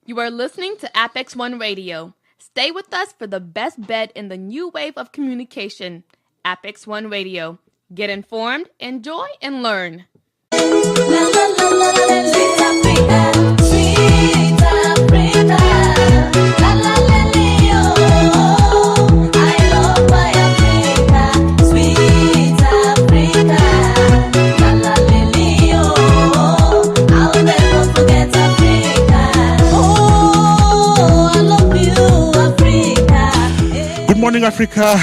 You are listening to Apex1Radio. Stay with us for the best bet in the new wave of communication. Apex1Radio. Get informed, enjoy, and learn. Good morning, Africa.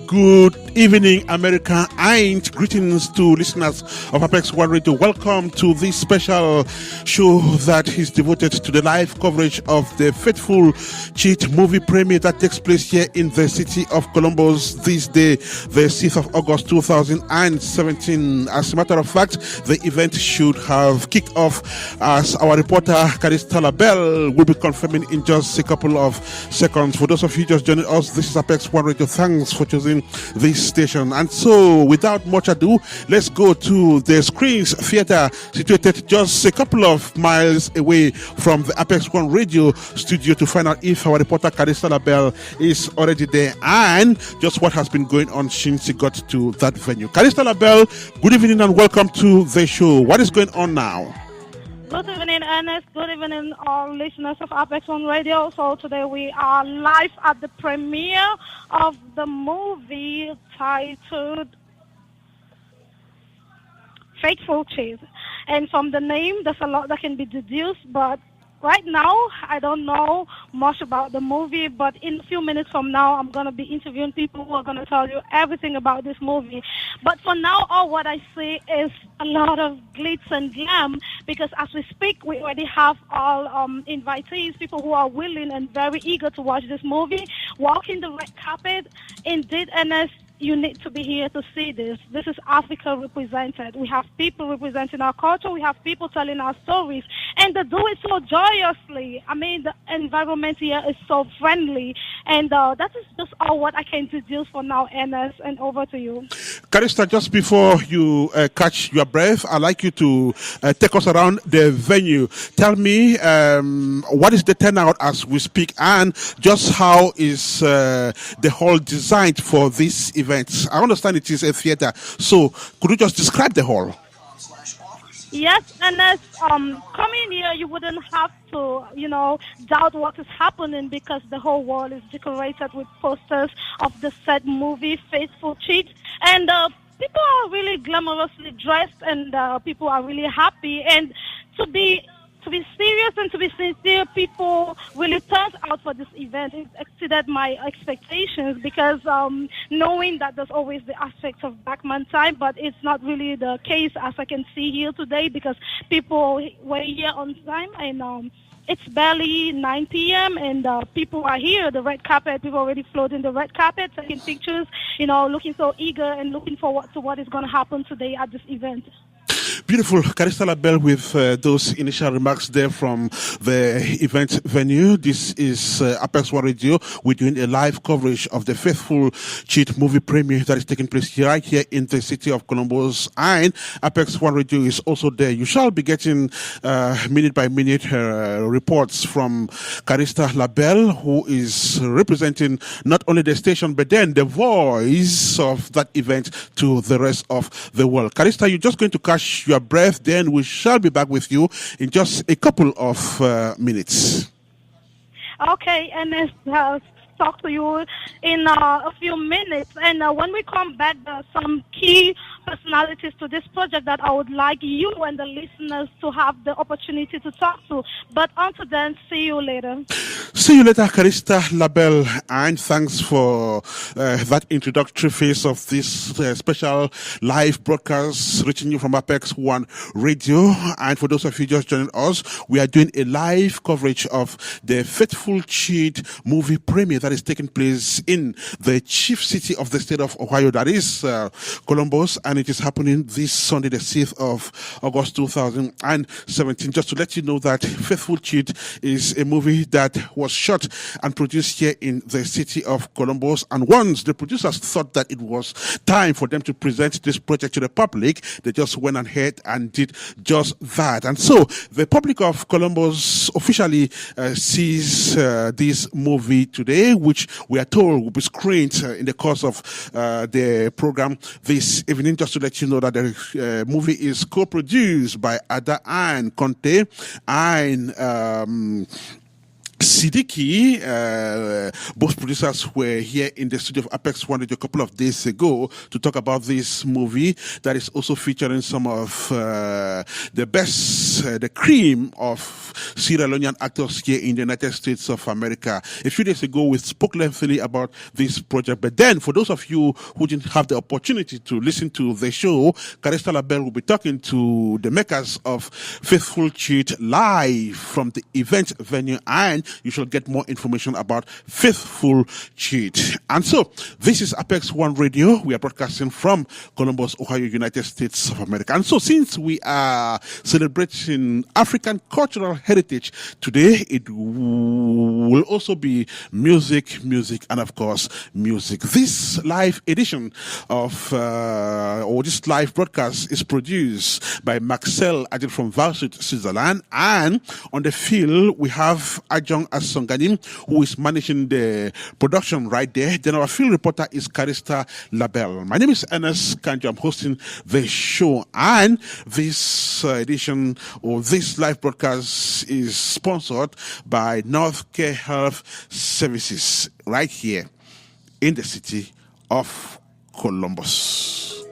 Good evening, America, and greetings to listeners of Apex1 Radio. Welcome to this special show that is devoted to the live coverage of the Faithful Cheat movie premiere that takes place here in the city of Columbus this day, the 6th of August 2017. As a matter of fact, the event should have kicked off as our reporter, Carista Labelle, will be confirming in just a couple of seconds. For those of you just joining us, this is Apex1 Radio. Thanks for choosing this station. And so, without much ado, let's go to the Screens Theatre, situated just a couple of miles away from the Apex1 Radio studio, to find out if our reporter Carista Labelle is already there and just what has been going on since he got to that venue. Carista Labelle, good evening and welcome to the show. What is going on now? Good evening, Ernest. Good evening, all listeners of Apex1 Radio. So today we are live at the premiere of the movie titled Faithful Cheat. And from the name, there's a lot that can be deduced, but right now, I don't know much about the movie, but in a few minutes from now, I'm going to be interviewing people who are going to tell you everything about this movie. But for now, all what I see is a lot of glitz and glam, because as we speak, we already have all invitees, people who are willing and very eager to watch this movie, walking the red carpet. Indeed, Ernest, you need to be here to see this. This is Africa represented. We have people representing our culture. We have people telling our stories. And they do it so joyously. I mean, the environment here is so friendly. And that is just all what I can deduce for now, Ernest. And over to you. Carista, just before you catch your breath, I'd like you to take us around the venue. Tell me what is the turnout as we speak, and just how is the hall designed for this event? I understand it is a theater, so could you just describe the hall? Yes, and as coming here, you wouldn't have to, doubt what is happening, because the whole wall is decorated with posters of the said movie, Faithful Cheat, and people are really glamorously dressed, and people are really happy, and to be serious and to be sincere, people really turned out for this event. It exceeded my expectations, because knowing that there's always the aspect of backman time, but it's not really the case as I can see here today, because people were here on time, and it's barely 9 p.m. and people are here, the red carpet, people already floating the red carpet, taking pictures, looking so eager and looking forward to what is going to happen today at this event. Beautiful. Carista Labelle with those initial remarks there from the event venue. This is Apex1 Radio. We're doing a live coverage of the Faithful Cheat movie premiere that is taking place right here in the city of Columbus. And Apex1 Radio is also there. You shall be getting minute by minute reports from Carista Labelle, who is representing not only the station, but then the voice of that event to the rest of the world. Carista, you're just going to catch your breath, then we shall be back with you in just a couple of minutes. Okay, and I'll talk to you in a few minutes. And when we come back, there are some key personalities to this project that I would like you and the listeners to have the opportunity to talk to. But until then, see you later. See you later, Carista Labelle, and thanks for that introductory phase of this special live broadcast reaching you from Apex1 Radio. And for those of you just joining us, we are doing a live coverage of the Faithful Cheat movie premiere that is taking place in the chief city of the state of Ohio, that is Columbus, and it is happening this Sunday, the 6th of August 2017. Just to let you know that Faithful Cheat is a movie that was shot and produced here in the city of Columbus. And once the producers thought that it was time for them to present this project to the public, they just went ahead and did just that. And so the public of Columbus officially sees this movie today, which we are told will be screened in the course of the program this evening. Just to let you know that the movie is co-produced by Ada and Conte and Siddiqui. Both producers were here in the studio of Apex1radio a couple of days ago to talk about this movie that is also featuring some of the best, the cream of Sierra Leonean actors here in the United States of America. A few days ago, we spoke lengthily about this project. But then, for those of you who didn't have the opportunity to listen to the show, Carista Labelle will be talking to the makers of Faithful Cheat live from the event venue, and you shall get more information about Faithful Cheat. And so, this is Apex1 Radio. We are broadcasting from Columbus, Ohio, United States of America. And so, since we are celebrating African cultural heritage today, it will also be music, and of course, music. This live edition of, or this live broadcast is produced by Maxel Adil from Varsut, Switzerland. And on the field, we have Ajong Asonganim, who is managing the production right there. Then our field reporter is Carista Labelle. My name is Ernest Kanjo. I'm hosting the show. And this edition, or this live broadcast, is sponsored by North Care Health Services right here in the city of Columbus.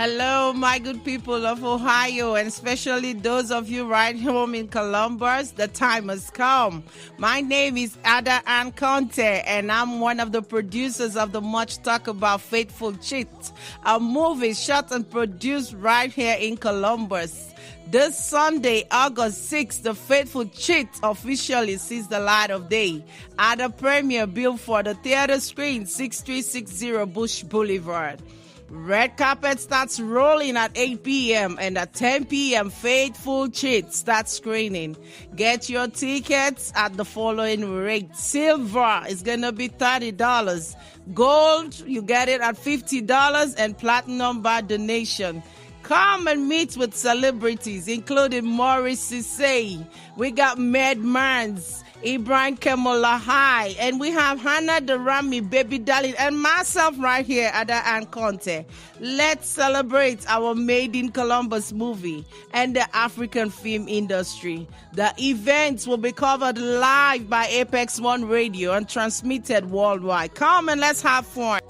Hello, my good people of Ohio, and especially those of you right home in Columbus. The time has come. My name is Ada Ann Conte, and I'm one of the producers of the much talk about Faithful Cheat, a movie shot and produced right here in Columbus. This Sunday, August 6th, The Faithful Cheat officially sees the light of day at a premiere built for the theater screen, 6360 Bush Boulevard. Red carpet starts rolling at 8 p.m. and at 10 p.m. Faithful Cheat starts screening. Get your tickets at the following rate. Silver is going to be $30. Gold, you get it at $50, and platinum by donation. Come and meet with celebrities, including Maurice Cissé. We got Mad Mans, Ibrahim Kemolahai, and we have Hannah Darami, Baby Darling, and myself right here, Ada Ann Conte. Let's celebrate our Made in Columbus movie and the African film industry. The events will be covered live by Apex1 Radio and transmitted worldwide. Come and let's have fun.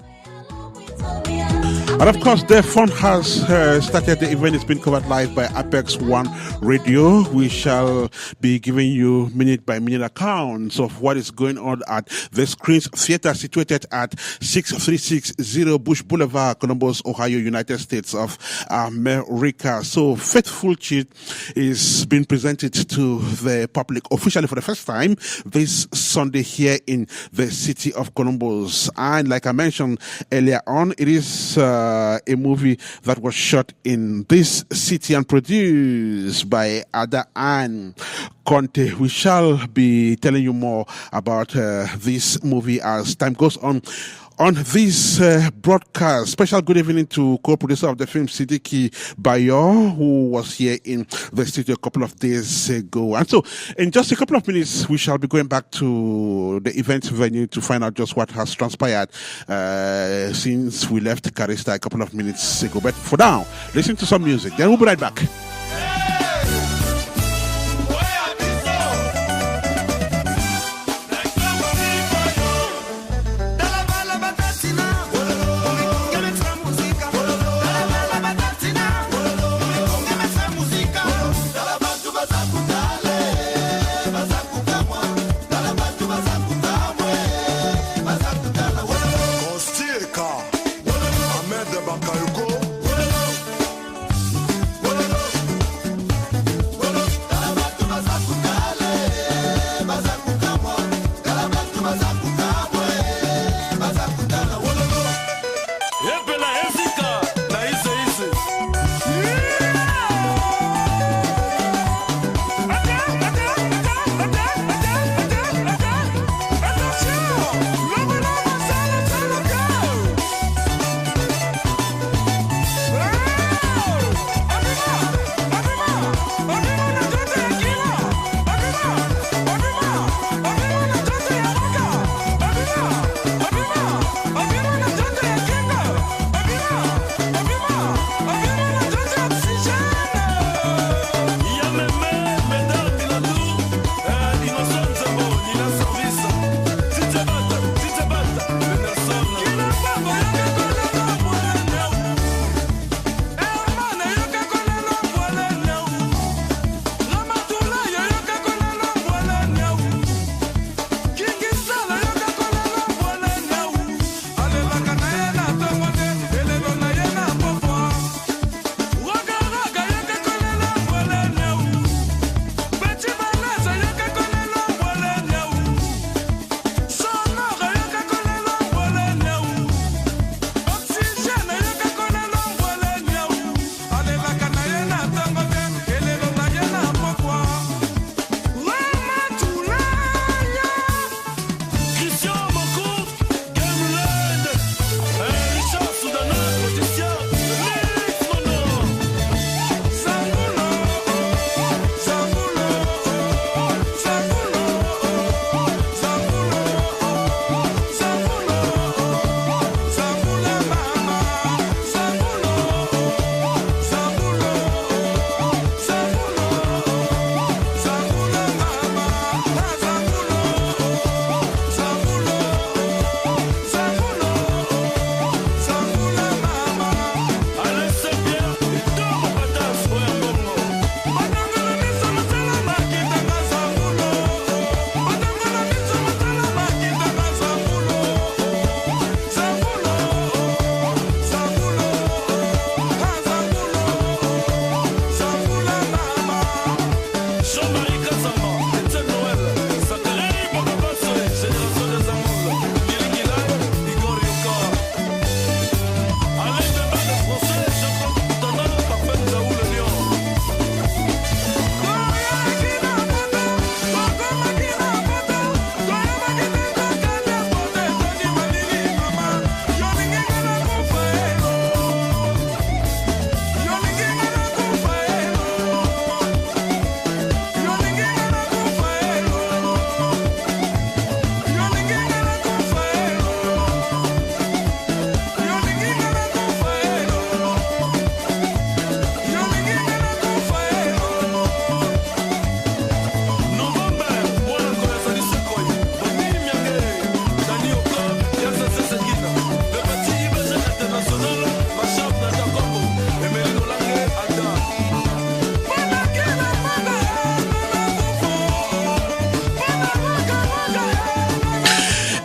And of course, the fun has started. The event is being covered live by Apex1 Radio. We shall be giving you minute by minute accounts of what is going on at the Screens Theater situated at 6360 Bush Boulevard, Columbus, Ohio, United States of America. So Faithful Cheat is being presented to the public officially for the first time this Sunday here in the city of Columbus. And like I mentioned earlier on, it is a movie that was shot in this city and produced by Ada Ann Conte. We shall be telling you more about this movie as time goes on. On this broadcast, special good evening to co-producer of the film, Siddiqui Bayo, who was here in the studio a couple of days ago. And so, in just a couple of minutes, we shall be going back to the event venue to find out just what has transpired since we left Carista a couple of minutes ago. But for now, listen to some music. Then we'll be right back.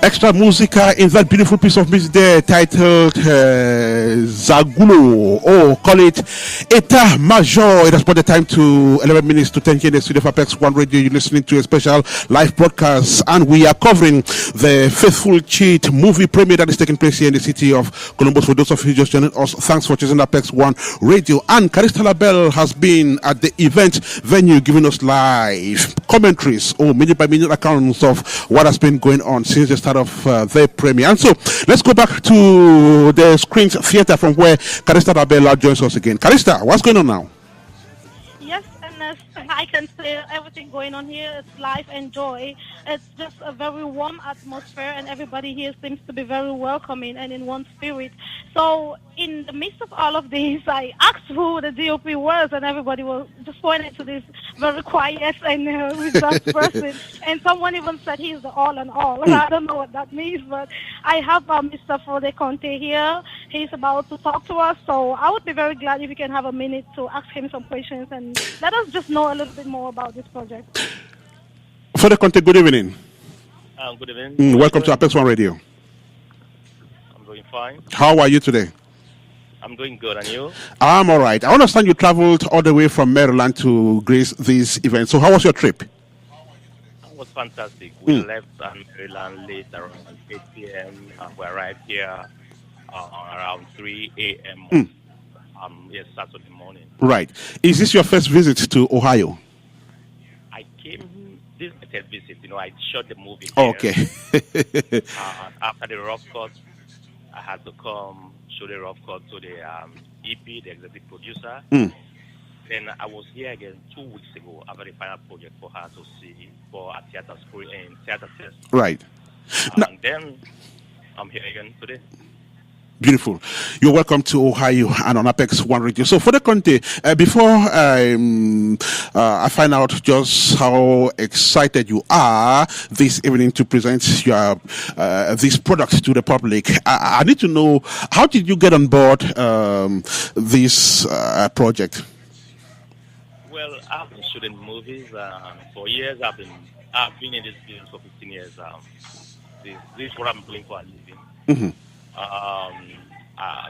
Extra musica in that beautiful piece of music there titled Zagulo, or call it Eta Major. It has brought the time to 11 minutes to 10 here in the studio of Apex1 Radio. You're listening to a special live broadcast, and we are covering the Faithful Cheat movie premiere that is taking place here in the city of Columbus. For those of you just joining us, thanks for choosing Apex1 Radio. And Carista Labelle has been at the event venue giving us live commentaries or minute by minute accounts of what has been going on since the start of their premiere. And so let's go back to the Screen Theater from where Carista Labelle joins us again. Carista, what's going on now? Yes, and I can say everything going on here is life and joy. It's just a very warm atmosphere, and everybody here seems to be very welcoming and in one spirit. So in the midst of all of this, I asked who the DOP was, and everybody was just pointed to this very quiet and reserved person. And someone even said he's the all in all. I don't know what that means, but I have Mr. Frode Conte here. He's about to talk to us, so I would be very glad if we can have a minute to ask him some questions and let us just know a little bit more about this project. Frode Conte, good evening. Good evening. Welcome to Apex1 Radio. I'm doing fine. How are you today? I'm doing good, and you? I'm all right. I understand you traveled all the way from Maryland to grace this event. So how was your trip? It was fantastic. We left Maryland late around 8 p.m. We arrived here around 3 a.m. Yes, Saturday morning. Right. Is this your first visit to Ohio? I came, this is my third visit. I shot the movie Oh, here. okay. After the rough cut, I had to come show the rough cut to the EP, the executive producer. Then I was here again 2 weeks ago after the final project for her to see for a theater school and theater test. Right. And then I'm here again today. Beautiful. You're welcome to Ohio and on Apex1 Radio. So, for the Conte, before I find out just how excited you are this evening to present your this product to the public, I need to know, how did you get on board this project? Well, I've been shooting movies for years. I've been in this business for 15 years. This is what I'm doing for a living. Mm-hmm.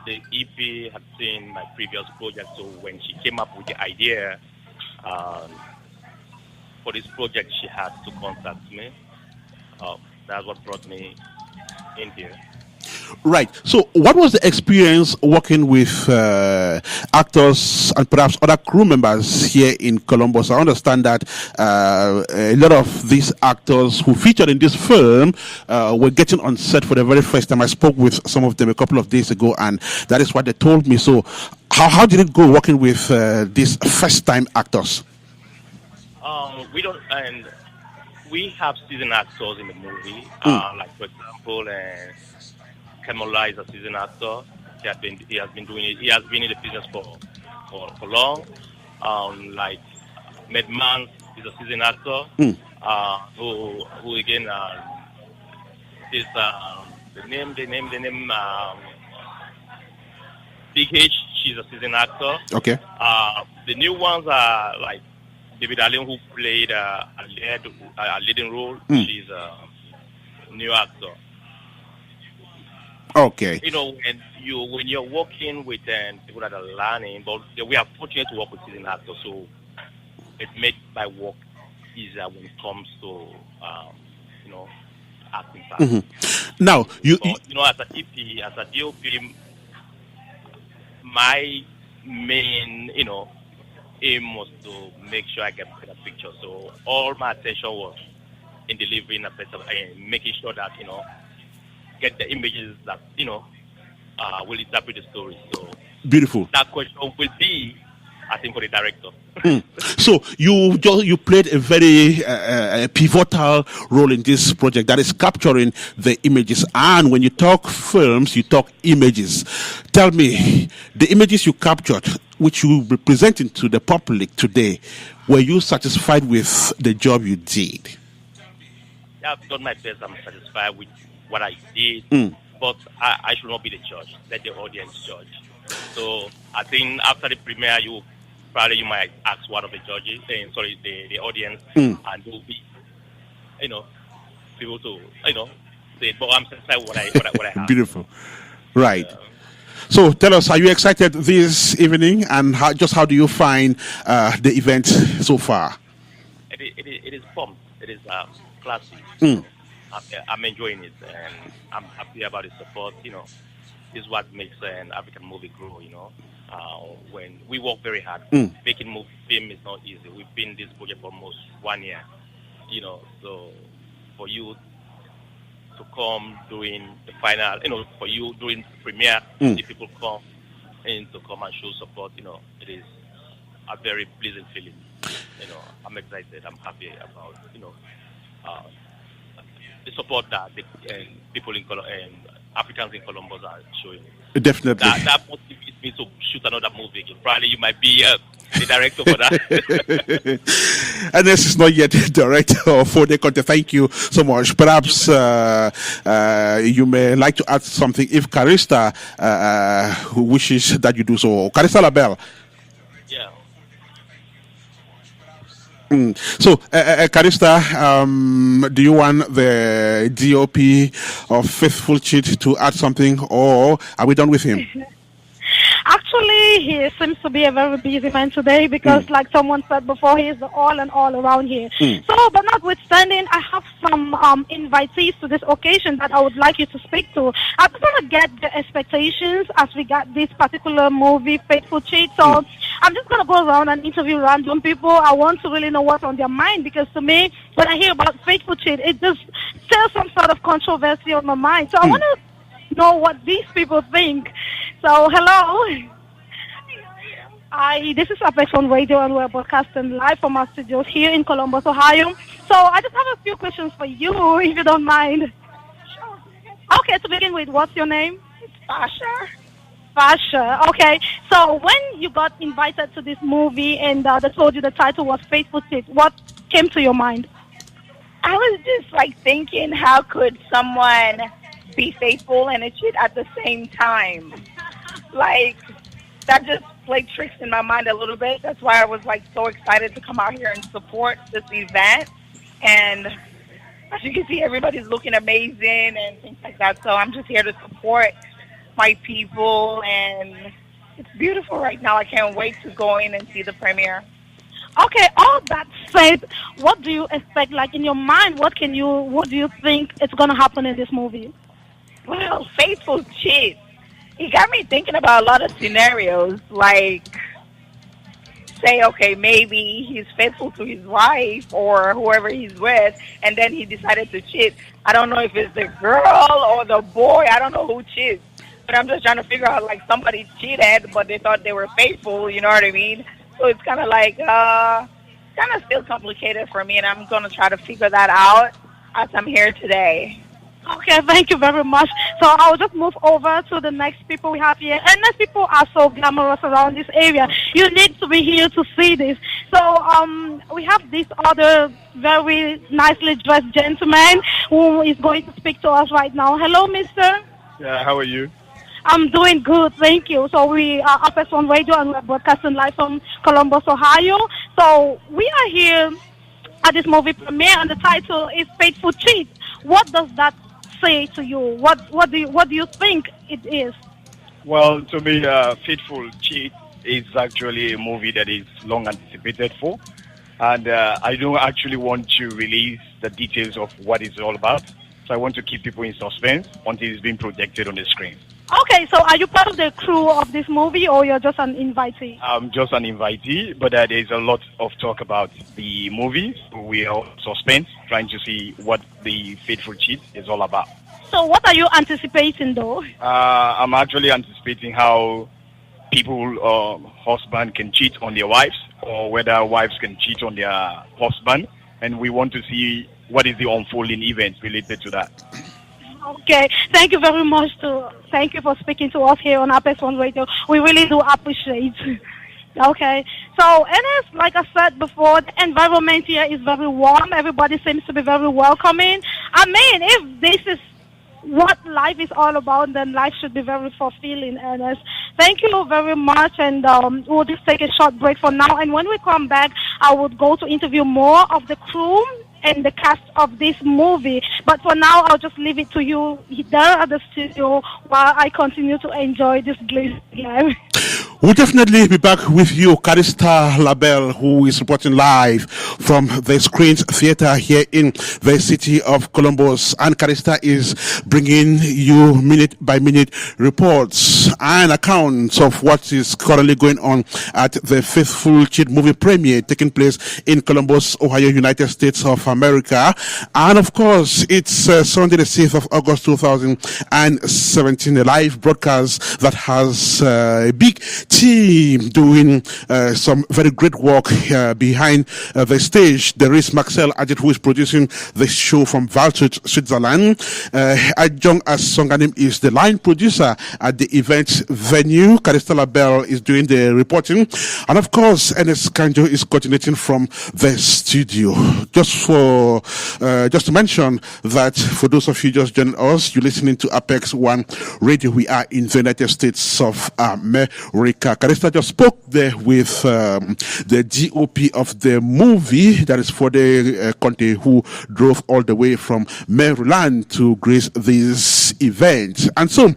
The EP had seen my previous project, so when she came up with the idea for this project, she had to contact me. That's what brought me in here. Right. So, what was the experience working with actors and perhaps other crew members here in Columbus? I understand that a lot of these actors who featured in this film were getting on set for the very first time. I spoke with some of them a couple of days ago, and that is what they told me. So, how did it go working with these first-time actors? We have seasoned actors in the movie, like for example. Kamola is a seasoned actor. He has been in the business for long. Like Medman is a seasoned actor. Who again is the name Big H. She's a seasoned actor. Okay. The new ones are like David Allen, who played a leading role. She's a new actor. Okay. When you're working with people that are learning, but we are fortunate to work with seasoned actors, so it made my work easier when it comes to acting part. Mm-hmm. Now, as a EP, as a DOP, my main aim was to make sure I get better picture. So all my attention was in delivering a better, making sure that get the images that will interpret the story. So beautiful. That question will be, I think, for the director. So you played a very pivotal role in this project that is capturing the images. And when you talk films, you talk images. Tell me, the images you captured, which you will be presenting to the public today, were you satisfied with the job you did? Yeah, I've done my best. I'm satisfied with what I did, but I should not be the judge. Let the audience judge. So I think after the premiere, you might ask one of the judges, the audience, and will be, people to, say it, but I'm satisfied with what I have. Beautiful. Right. So tell us, are you excited this evening, and how do you find the event so far? It is pumped. It is classy. I'm enjoying it, and I'm happy about the support. This is what makes an African movie grow. When we work very hard, making film is not easy. We've been in this project for almost 1 year. So for you to come during the final, for you during the premiere, the people come in to come and show support. It is a very pleasant feeling. I'm excited. I'm happy about the support that the people in Africans in Columbus are showing. Definitely. That motivates me to shoot another movie again. Probably you might be the director for that. And this is not yet director for the content. Thank you so much. Perhaps you may like to add something if Carista who wishes that you do so. Carista LaBelle. Yeah. So, Carista, do you want the DOP of Faithful Cheat to add something, or are we done with him? Actually, he seems to be a very busy man today because, like someone said before, he is the all and all around here. So, but notwithstanding, I have some invitees to this occasion that I would like you to speak to. I just want to get the expectations as we got this particular movie, Faithful Cheat. So, I'm just going to go around and interview random people. I want to really know what's on their mind because to me, when I hear about Faithful Cheat, it just stirs some sort of controversy on my mind. So, I want to know what these people think. So, hello. This is Apex1radio, and we're broadcasting live from our studios here in Columbus, Ohio. So, I just have a few questions for you, if you don't mind. Sure. Okay, to begin with, what's your name? It's Fasha. Fasha. Okay. So, when you got invited to this movie and they told you the title was Faithful Cheat, what came to your mind? I was just thinking, how could someone be faithful and a cheat at the same time? That just played tricks in my mind a little bit. That's why I was so excited to come out here and support this event. And as you can see, everybody's looking amazing and things like that. So I'm just here to support my people, and it's beautiful right now. I can't wait to go in and see the premiere. Okay, all that said, what do you expect? In your mind, what do you think is going to happen in this movie? Well, Faithful Cheat. He got me thinking about a lot of scenarios, say, okay, maybe he's faithful to his wife or whoever he's with, and then he decided to cheat. I don't know if it's the girl or the boy. I don't know who cheats. But I'm just trying to figure out, somebody cheated, but they thought they were faithful, you know what I mean? So it's kind of still complicated for me, and I'm going to try to figure that out as I'm here today. Okay, thank you very much. So I'll just move over to the next people we have here. And these people are so glamorous around this area. You need to be here to see this. So we have this other very nicely dressed gentleman who is going to speak to us right now. Hello, mister. Yeah, how are you? I'm doing good, thank you. So we are Apex1radio, and we're broadcasting live from Columbus, Ohio. So we are here at this movie premiere, and the title is Faithful Cheat. What does that say to you? What do you think it is? Well, to me, Faithful Cheat is actually a movie that is long anticipated for, and I don't actually want to release the details of what it's all about. So I want to keep people in suspense until it's being projected on the screen. Okay, so are you part of the crew of this movie, or you're just an invitee? I'm just an invitee, but there's a lot of talk about the movie. We are suspense, trying to see what the Faithful Cheat is all about. So what are you anticipating, though? I'm actually anticipating how people, husband can cheat on their wives, or whether wives can cheat on their husband, and we want to see what is the unfolding event related to that. Okay, thank you very much. Thank you for speaking to us here on Apex1radio. We really do appreciate. Okay, so Ernest, like I said before, the environment here is very warm. Everybody seems to be very welcoming. I mean, if this is what life is all about, then life should be very fulfilling, Ernest. Thank you very much, and we'll just take a short break for now. And when we come back, I would go to interview more of the crew and the cast of this movie. But for now, I'll just leave it to you there at the studio while I continue to enjoy this glazed game. We'll definitely be back with you, Carista Labelle, who is reporting live from the Screens Theatre here in the city of Columbus. And Carista is bringing you minute-by-minute reports and accounts of what is currently going on at the Faithful Cheat movie premiere taking place in Columbus, Ohio, United States of America. And of course, it's Sunday the 6th of August 2017, a live broadcast that has a big team doing some very great work behind the stage. There is Maxel Ajit, who is producing the show from Waldshut, Switzerland. Ajong Asonganim is the line producer at the event venue. Carista Labelle is doing the reporting. And of course, Ernest Kanjo is coordinating from the studio. Just to mention that for those of you just joining us, you're listening to Apex1 Radio. We are in the United States of America. Carista just spoke there with the GOP of the movie, that is for the Conte, who drove all the way from Maryland to grace this event. And so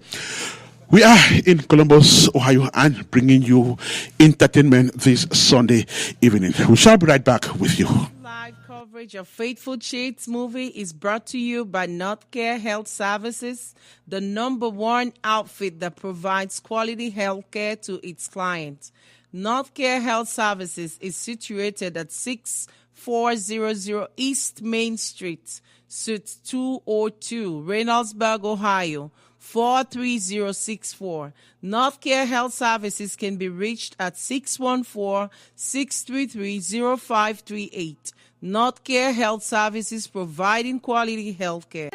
we are in Columbus, Ohio, and bringing you entertainment this Sunday evening. We shall be right back with you. Live coverage of Faithful Cheats movie is brought to you by Northcare Health Services, the #1 outfit that provides quality health care to its clients. Northcare Health Services is situated at 6400 East Main Street, Suite 202, Reynoldsburg, Ohio, 43064. Northcare Health Services can be reached at 614-633-0538. Northcare Health Services, providing quality health care.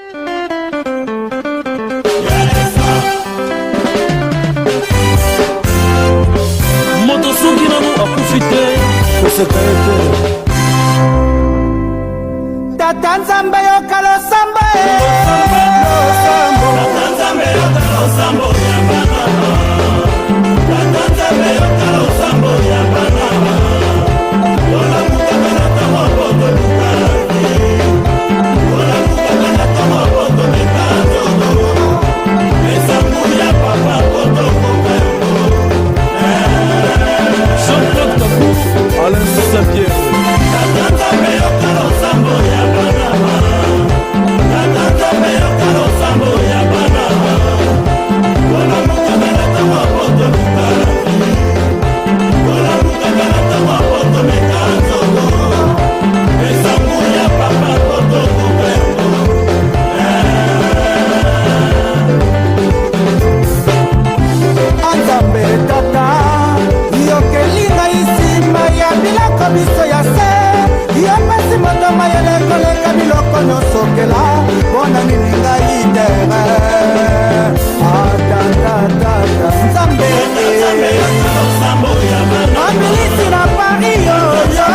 Motosungi na mu akufite kosekete Tatanzambe yo kalo samba Tatanzambe yo kalo sambo ya bana Tatanzambe yo kalo sambo ya bana Ola mukakana tamo boto mukaki Ola mukakana tamo boto mekazo Esa muya papa boto mukaki Alain Saint-Pierre. Biso ya se ya pasi moto mayele koleka biloko nyosokela bona mininga itere nzambe ambilisi na Paris yoyo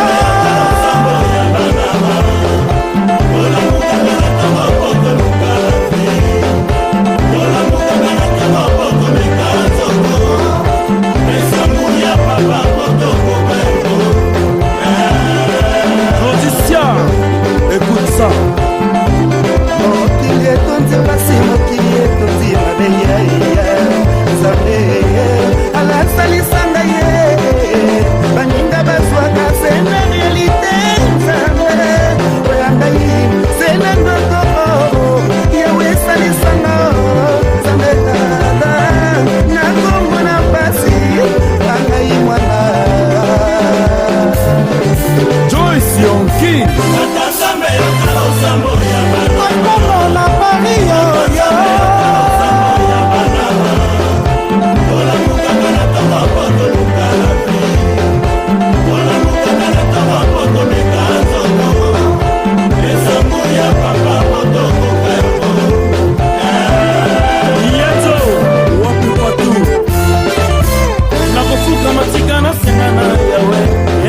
écoute ça. Mokili etonzi pasi mokili etonzi mabeye Nzambe alasalisanga ye baninga bazwaka sena realite Nzambe oyanga yi sena ndoto yewe salisanga Nzambe tata nakomona pasi banga yi mwana Joyce Yonki Akomona Paris yoyo Yeto wapi patu nakofuka matika na singana yawe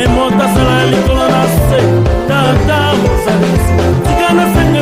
emota sala likolo na se tata mozalisi tika na senga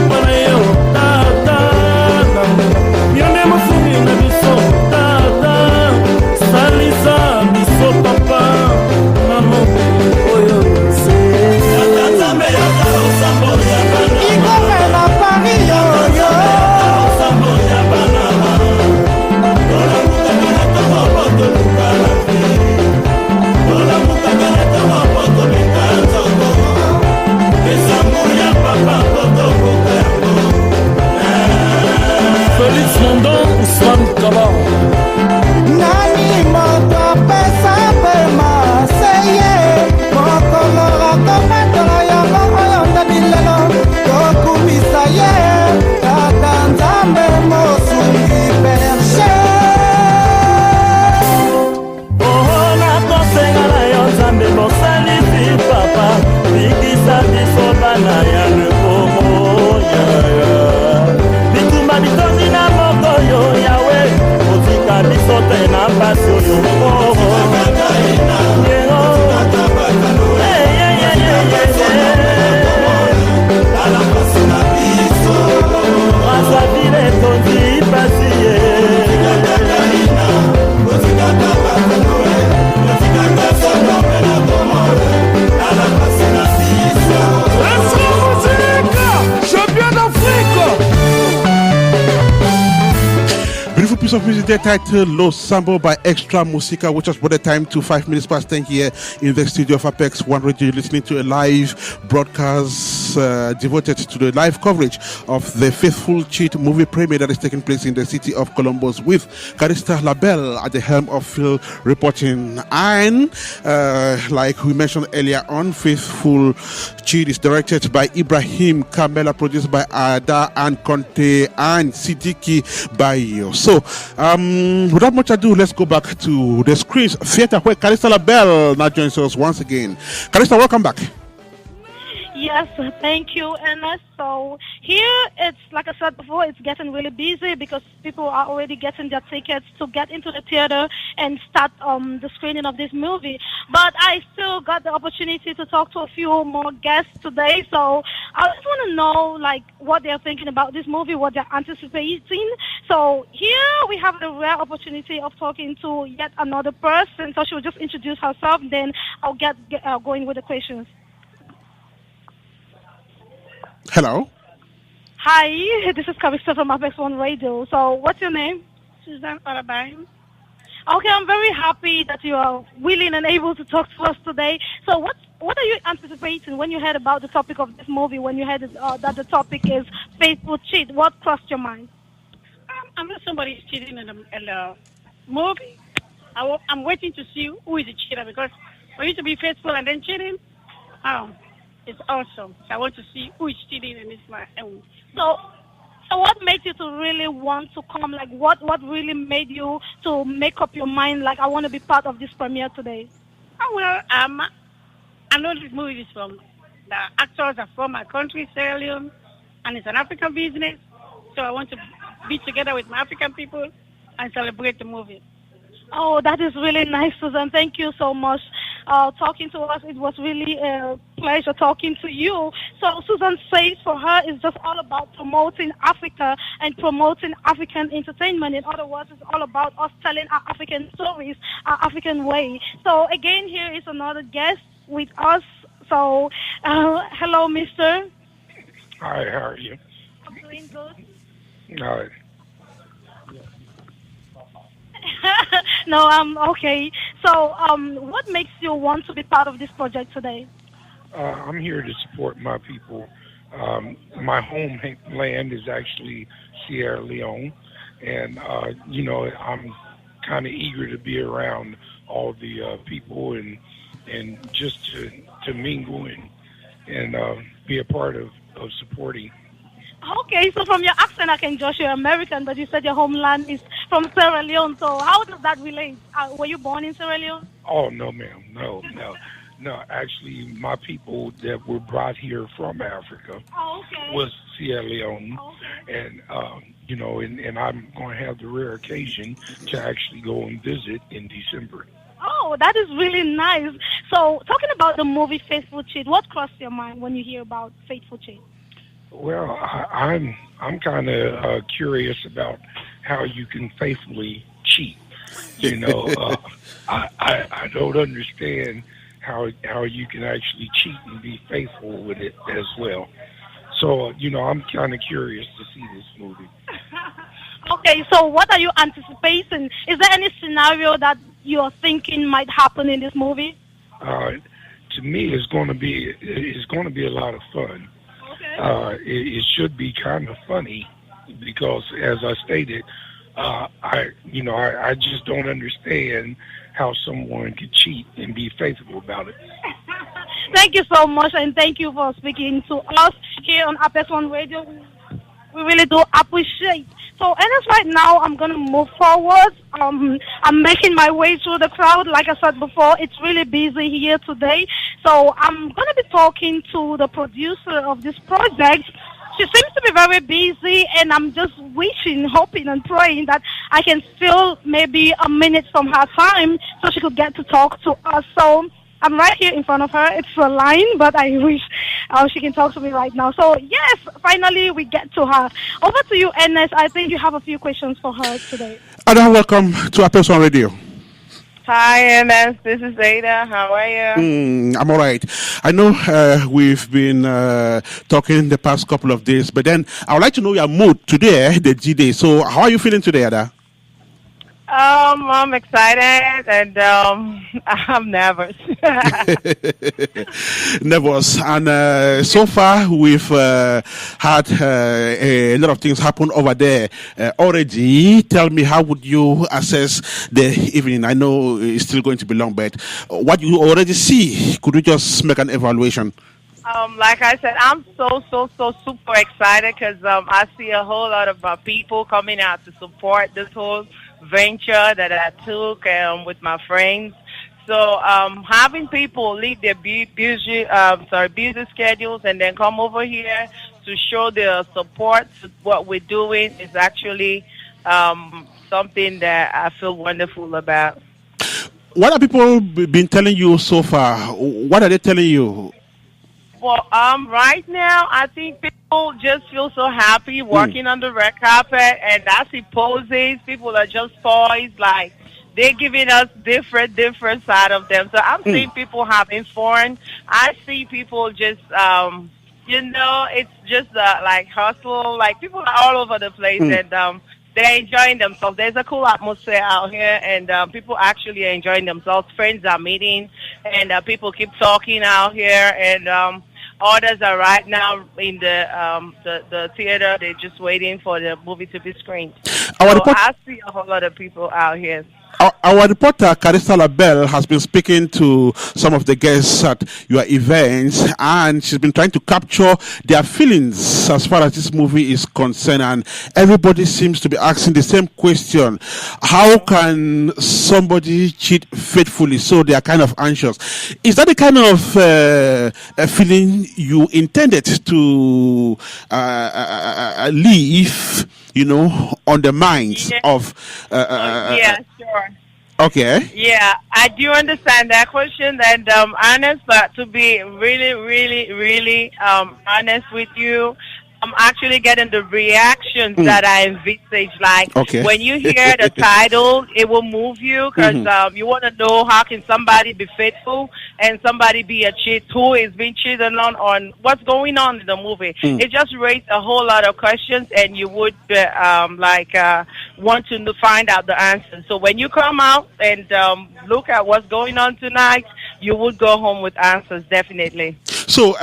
piece of music there titled Lo Sambo by Extra Musica, which has brought the time to 5 minutes past 10 here in the studio of Apex One Radio. You're listening to a live broadcast devoted to the live coverage of the Faithful Cheat movie premiere that is taking place in the city of Columbus with Carista Labelle at the helm of field reporting. And like we mentioned earlier on, Faithful Cheat is directed by Ibrahim Kamela, produced by Ada and Conte and Sidiki Bayo. So, without much ado, let's go back to the screens theater where Carista Labelle now joins us once again. Carista, welcome back. Yes, thank you, Ernest. So here, it's like I said before, it's getting really busy because people are already getting their tickets to get into the theater and start the screening of this movie. But I still got the opportunity to talk to a few more guests today. So I just want to know, like, what they're thinking about this movie, what they're anticipating. So here we have the rare opportunity of talking to yet another person. So she'll just introduce herself, then I'll get going with the questions. Hello. Hi, this is Carissa from Apex1radio. So, what's your name? Susan Orabai. Okay, I'm very happy that you are willing and able to talk to us today. So, what are you anticipating when you heard about the topic of this movie? When you heard that the topic is Faithful Cheat, what crossed your mind? I'm not somebody who's cheating in the movie. I'm waiting to see who is the cheater, because for you to be faithful and then cheating, it's awesome. So I want to see who is cheating, and it's my own. So what made you to really want to come? Like, what really made you to make up your mind, like, I want to be part of this premiere today? Oh, well, I know this movie is from, the actors are from my country, Sierra Leone, and it's an African business. So I want to be together with my African people and celebrate the movie. Oh, that is really nice, Susan. Thank you so much talking to us. It was really a pleasure talking to you. So Susan says for her it's just all about promoting Africa and promoting African entertainment. In other words, it's all about us telling our African stories, our African way. So again, here is another guest with us. So hello, mister. Hi, how are you? I'm doing good. All right. No, I'm okay. So, what makes you want to be part of this project today? I'm here to support my people. My homeland is actually Sierra Leone, and I'm kind of eager to be around all the people and just to mingle and be a part of supporting. Okay, so from your accent, I can judge you're American, but you said your homeland is from Sierra Leone. So how does that relate? Were you born in Sierra Leone? Oh, no, ma'am. No. Actually, my people that were brought here from Africa was Sierra Leone. And, and I'm going to have the rare occasion to actually go and visit in December. Oh, that is really nice. So talking about the movie Faithful Cheat, what crossed your mind when you hear about Faithful Cheat? Well, I'm kind of curious about how you can faithfully cheat. I don't understand how you can actually cheat and be faithful with it as well. So, I'm kind of curious to see this movie. Okay, so what are you anticipating? Is there any scenario that you're thinking might happen in this movie? To me, it's going to be a lot of fun. It should be kind of funny because, as I stated, I just don't understand how someone could cheat and be faithful about it. Thank you so much, and thank you for speaking to us here on Apex1radio. We really do appreciate. So, Ernest, right now, I'm going to move forward. I'm making my way through the crowd. Like I said before, it's really busy here today. So, I'm going to be talking to the producer of this project. She seems to be very busy, and I'm just wishing, hoping, and praying that I can steal maybe a minute from her time so she could get to talk to us. So, I'm right here in front of her. It's a line, but I wish she can talk to me right now. So, yes, finally we get to her. Over to you, Ernest. I think you have a few questions for her today. Ada, welcome to Apex1radio. Hi, MS. This is Ada. How are you? I'm all right. I know we've been talking the past couple of days, but then I would like to know your mood today, the G-Day. So how are you feeling today, Ada? I'm excited and I'm nervous. Nervous. And so far, we've had a lot of things happen over there already. Tell me, how would you assess the evening? I know it's still going to be long, but what you already see, could you just make an evaluation? Like I said, I'm so super excited because I see a whole lot of people coming out to support this whole venture that I took with my friends. So having people leave their busy schedules and then come over here to show their support to what we're doing is actually something that I feel wonderful about. What have people been telling you so far? What are they telling you? Well, right now, I think people just feel so happy walking on the red carpet, and I see poses. People are just poised, like they're giving us different side of them. So I'm seeing people having fun. I see people just, it's just like hustle. Like people are all over the place, and they're enjoying themselves. There's a cool atmosphere out here, and people actually are enjoying themselves. Friends are meeting, and people keep talking out here, and others are right now in the theater. They're just waiting for the movie to be screened. I see a whole lot of people out here. Our reporter, Carissa LaBelle, has been speaking to some of the guests at your events, and she's been trying to capture their feelings as far as this movie is concerned, and everybody seems to be asking the same question. How can somebody cheat faithfully? So they are kind of anxious. Is that the kind of feeling you intended to leave, on the minds of... yeah, sure. Okay. Yeah, I do understand that question, and honest, but to be really honest with you, I'm actually getting the reactions that I envisage. Like when you hear the title, it will move you because you want to know how can somebody be faithful and somebody be a cheat, who is being cheated on what's going on in the movie. It just raised a whole lot of questions, and you would want to find out the answers. So when you come out and look at what's going on tonight, you would go home with answers, definitely. So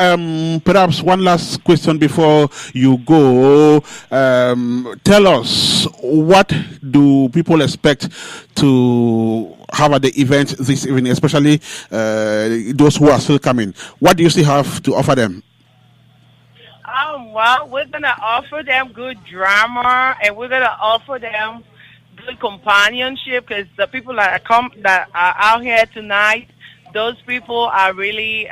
perhaps one last question before you go. Tell us, what do people expect to have at the event this evening, especially those who are still coming? What do you still have to offer them? Well, we're going to offer them good drama, and we're going to offer them good companionship, because the people that are out here tonight, those people are really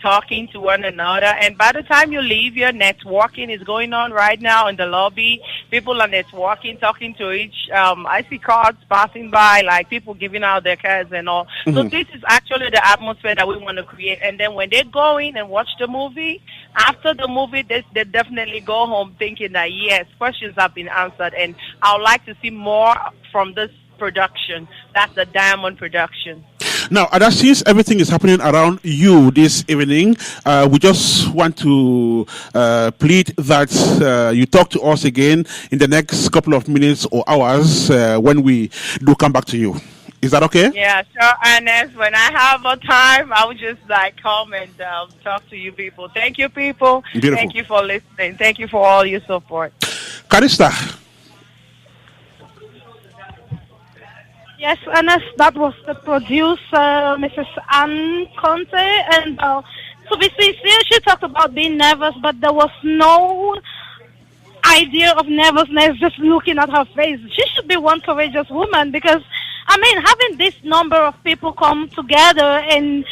talking to one another. And by the time you leave here, networking is going on right now in the lobby. People are networking, talking to each. I see cards passing by, like people giving out their cards and all. So this is actually the atmosphere that we want to create. And then when they go in and watch the movie, after the movie, they definitely go home thinking that, yes, questions have been answered. And I would like to see more from this production. That's the Diamond production. Now, Ada, since everything is happening around you this evening, we just want to plead that you talk to us again in the next couple of minutes or hours when we do come back to you. Is that okay? Yeah, sure, Ernest. When I have a time, I will just come and talk to you people. Thank you, people. Beautiful. Thank you for listening. Thank you for all your support. Carissa. Yes, Ernest, that was the producer, Mrs. Ann Conte, and to be sincere, she talked about being nervous, but there was no idea of nervousness just looking at her face. She should be one courageous woman, because, having this number of people come together and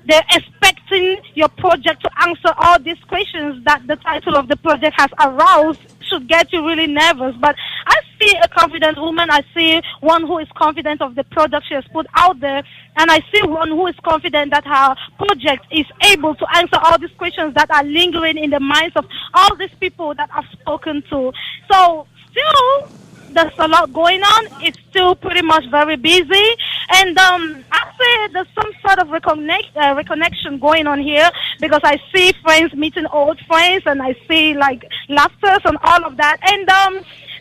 they're expecting your project to answer all these questions that the title of the project has aroused should get you really nervous. But I see a confident woman. I see one who is confident of the product she has put out there. And I see one who is confident that her project is able to answer all these questions that are lingering in the minds of all these people that I've spoken to. So still, there's a lot going on. It's still pretty much very busy. And I say there's some sort of reconnection going on here, because I see friends meeting old friends, and I see laughter and all of that. And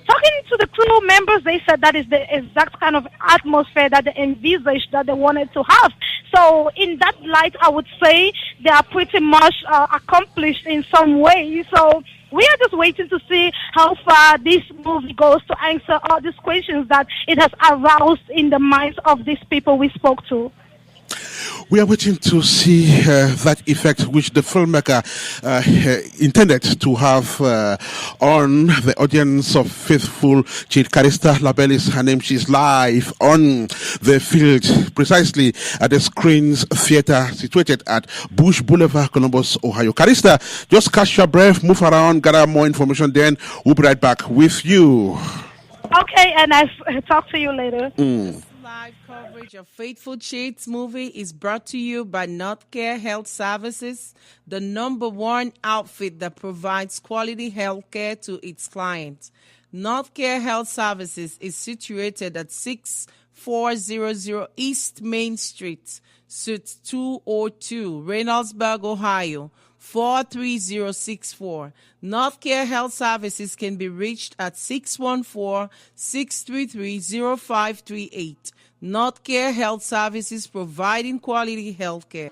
talking to the crew members, they said that is the exact kind of atmosphere that they envisaged that they wanted to have. So in that light, I would say they are pretty much accomplished in some way. So we are just waiting to see how far this movie goes to answer all these questions that it has aroused in the minds of these people we spoke to. We are waiting to see that effect which the filmmaker intended to have on the audience of Faithful Cheat. Carista Labelis, her name, she's live on the field, precisely at the Screens Theater situated at Bush Boulevard, Columbus, Ohio. Carista, just catch your breath, move around, gather more information, then we'll be right back with you. Okay, and I'll talk to you later. Live coverage of Faithful Cheats movie is brought to you by Northcare Health Services, the #1 outfit that provides quality health care to its clients. Northcare Health Services is situated at 6400 East Main Street, Suite 202, Reynoldsburg, Ohio, 43064. Northcare Health Services can be reached at 614-633-0538. Northcare Health Services, providing quality health care.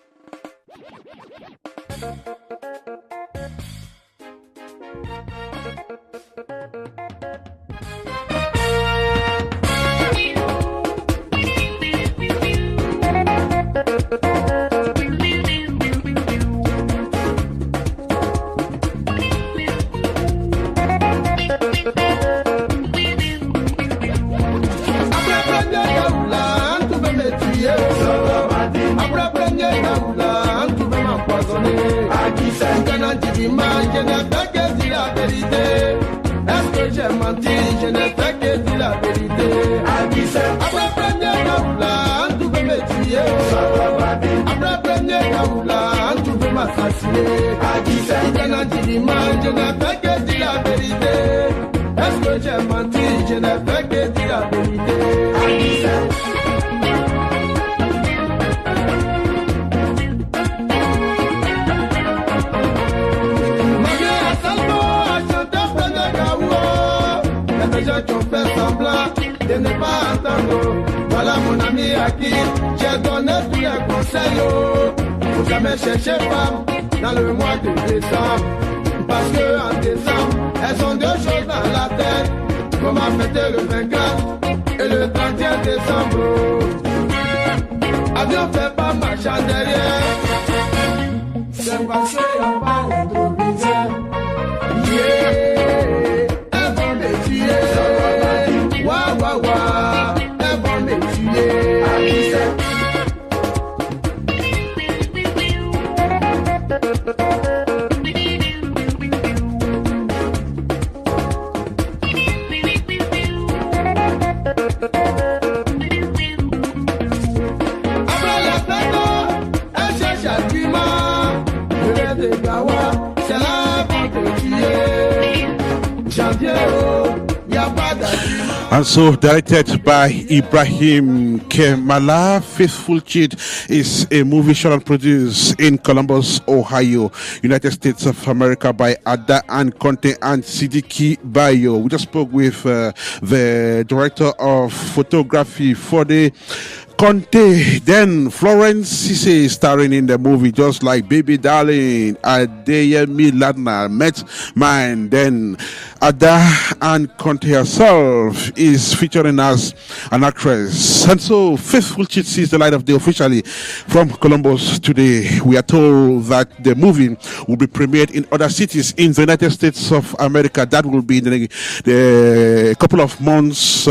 Je n'ai fait que dire la vérité. Est-ce que j'ai menti? Je n'ai fait que dire la vérité. Après premier Gaoula, tu veux me tuer. Après premier Gaoula, tu veux m'assassiner. Je n'ai fait que dire la vérité. Est-ce que j'ai menti? Je n'ai fait que dire la vérité. Les gens qui ont fait semblant de ne pas entendre. Voilà mon ami à qui j'ai donné tous les conseils. Faut jamais chercher femme dans le mois de décembre. Parce que en décembre, elles ont deux choses dans la tête. Comment fêter le 24 et le 31 décembre. Avion fait pas marchand derrière. C'est parce qu'il n'y a pas d'improvisé. Yeah. Wa wa wa, elles vont me tuer. Après la fête, elles cherchent à tuer. Le rêve de Gawa, c'est là pour te tuer. Janvier, y a pas d'argument. And so, directed by Ibrahim Kemala, Faithful Cheat is a movie shot and produced in Columbus, Ohio, United States of America by Ada and Conte and Sidiki Bayo. We just spoke with the director of photography for the Conte, then Florence Cisse starring in the movie, just like Baby Darling, Adeyemi Ladna, met mine. Then Ada and Conte herself is featuring as an actress. And so Faithful Cheat sees the light of day officially from Columbus today. We are told that the movie will be premiered in other cities in the United States of America. That will be in the couple of months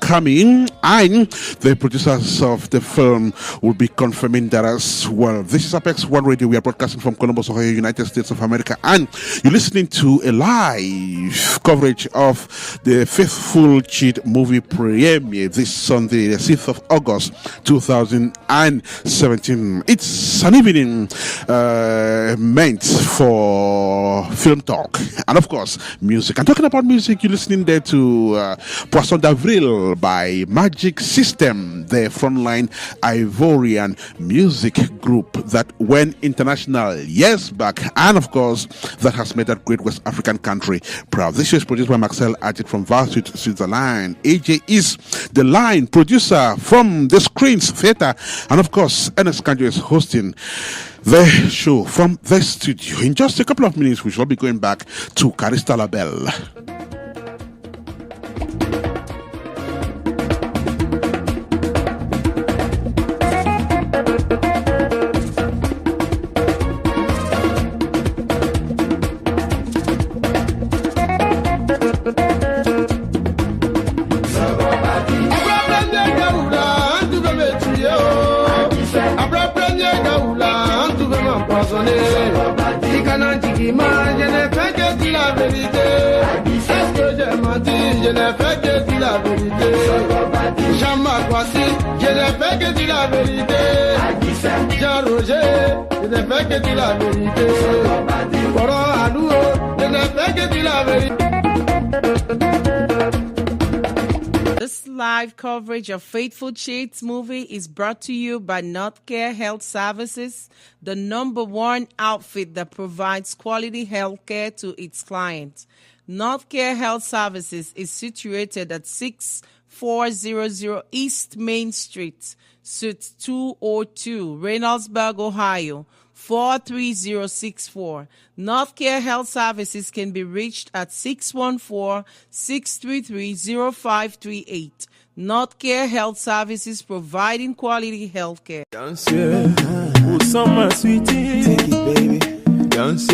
coming, and the producers of the film will be confirming that as well. This is Apex1 Radio. We are broadcasting from Columbus, Ohio, United States of America, and you're listening to a live coverage of the Faithful Cheat movie premiere this Sunday, the 6th of August 2017. It's an evening meant for film talk and, of course, music. And talking about music, you're listening there to Poisson d'Avril by Magic System, the frontline Ivorian music group that went international years back, and, of course, that has made that great West African country proud. This show is produced by Marcel Ajit from Varsity, Switzerland. AJ is the line producer from the Screens Theatre, and, of course, Ernest Kanjo is hosting the show from the studio. In just a couple of minutes, we shall be going back to Carista Labelle. Je n'ai fait que dire la vérité. Jean-Marc Voici, je n'ai fait que dire la vérité. Jean-Roger, je n'ai fait que dire la vérité. Coran Alouo, je n'ai fait que dire la vérité. This live coverage of Faithful Shades movie is brought to you by Northcare Health Services, the #1 outfit that provides quality health care to its clients. Northcare Health Services is situated at 6400 East Main Street, Suite 202, Reynoldsburg, Ohio, 43064. Northcare Health Services can be reached at 614-633-0538. Northcare Health Services, providing quality health care. Dance, summer sweetie, take it, baby. Dance,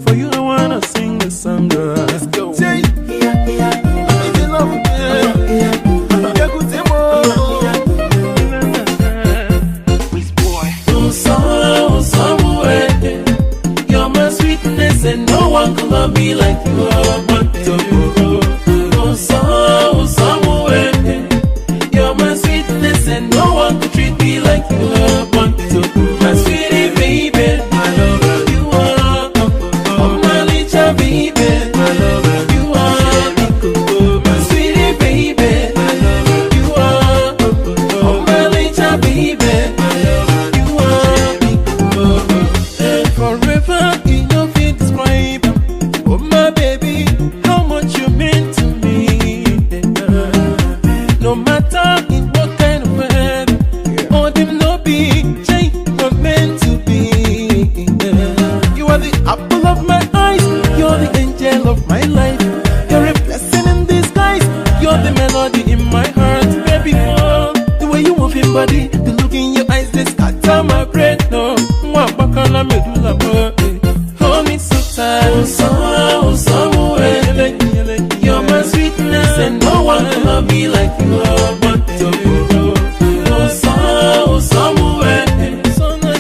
for you I wanna sing the song, girl. Let's go. Say, you're my sweetness and no one can love me like you are. You're my sweetness and no one can treat me like you are. My sweetie baby, my love, you are. Oh my little baby, my love, you are. My sweetie baby, my love, you are. Oh my little baby, my love, you are. Forever enough to describe. Oh my baby, how much you mean to me. No matter in what kind of weather, or them no be, change not meant to be. You are the apple of my eyes, you're the angel of my life. You're a blessing in disguise, you're the melody in my heart. Baby, oh, the way you move your body, the look in your eyes, they scatter my brain. No, hold me so tight, you're my sweetness and no one can love me like you are.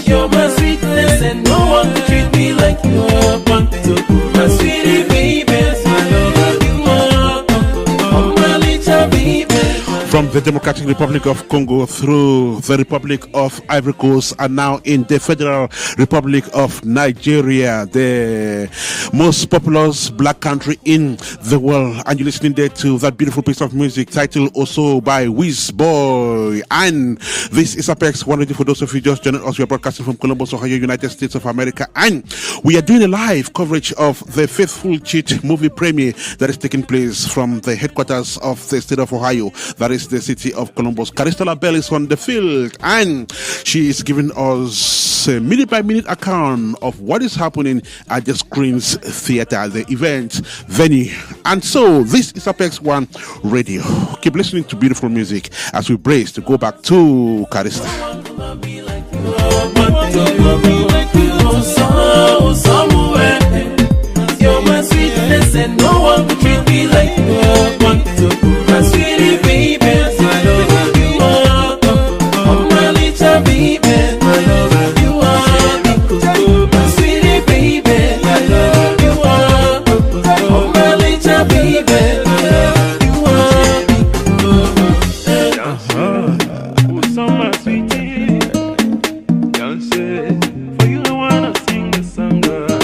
You're my sweetness and no one can treat me like you are. My sweetie baby, my love, you are. Oh my little baby. From the Democratic Republic of Congo through the Republic of Ivory Coast and now in the Federal Republic of Nigeria, the most populous black country in the world. And you're listening there to that beautiful piece of music titled also by Wiz Boy. And this is Apex1radio. For those of you just joining us, we are broadcasting from Columbus, Ohio, United States of America. And we are doing a live coverage of the Faithful Cheat movie premiere that is taking place from the headquarters of the state of Ohio, that is the city of Columbus. Carista Labelle is on the field and she is giving us a minute-by-minute account of what is happening at the Screens Theatre, the event venue. And so this is Apex One Radio. Keep listening to beautiful music as we brace to go back to Carista. You're my sweetness and no one can treat me like you are. My sweetie baby, my love, you are. Oh my little baby, my love, you are. My sweetie baby, my love, you are. Oh my little baby, my love, you are. Oh, so my sweetie, dance for you I wanna sing the song, girl.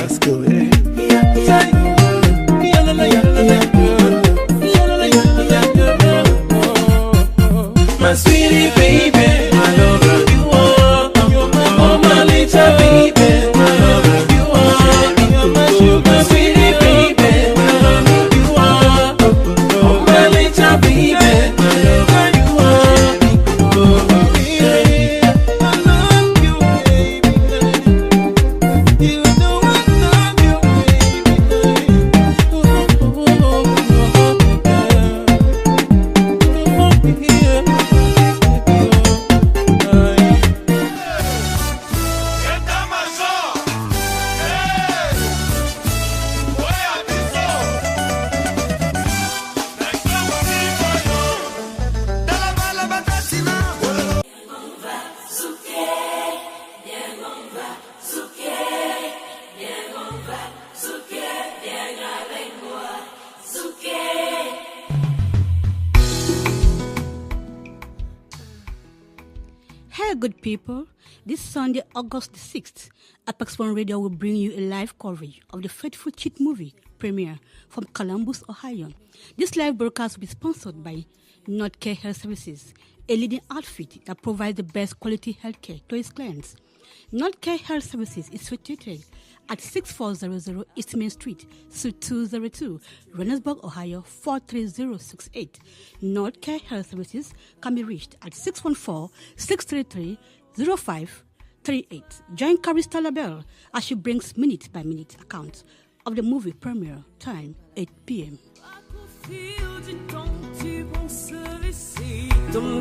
good people, this Sunday, August the 6th, Apex1radio will bring you a live coverage of the Faithful Cheat movie premiere from Columbus, Ohio. This live broadcast will be sponsored by Nordcare Health Services, a leading outfit that provides the best quality healthcare to its clients. Nordcare Health Services is situated at 6400 East Main Street, Suite 202, Reynoldsburg, Ohio 43068. Nordcare Health Services can be reached at 614-633-0538. Join Carista LaBelle as she brings minute-by-minute accounts of the movie premiere, time 8 p.m. Non,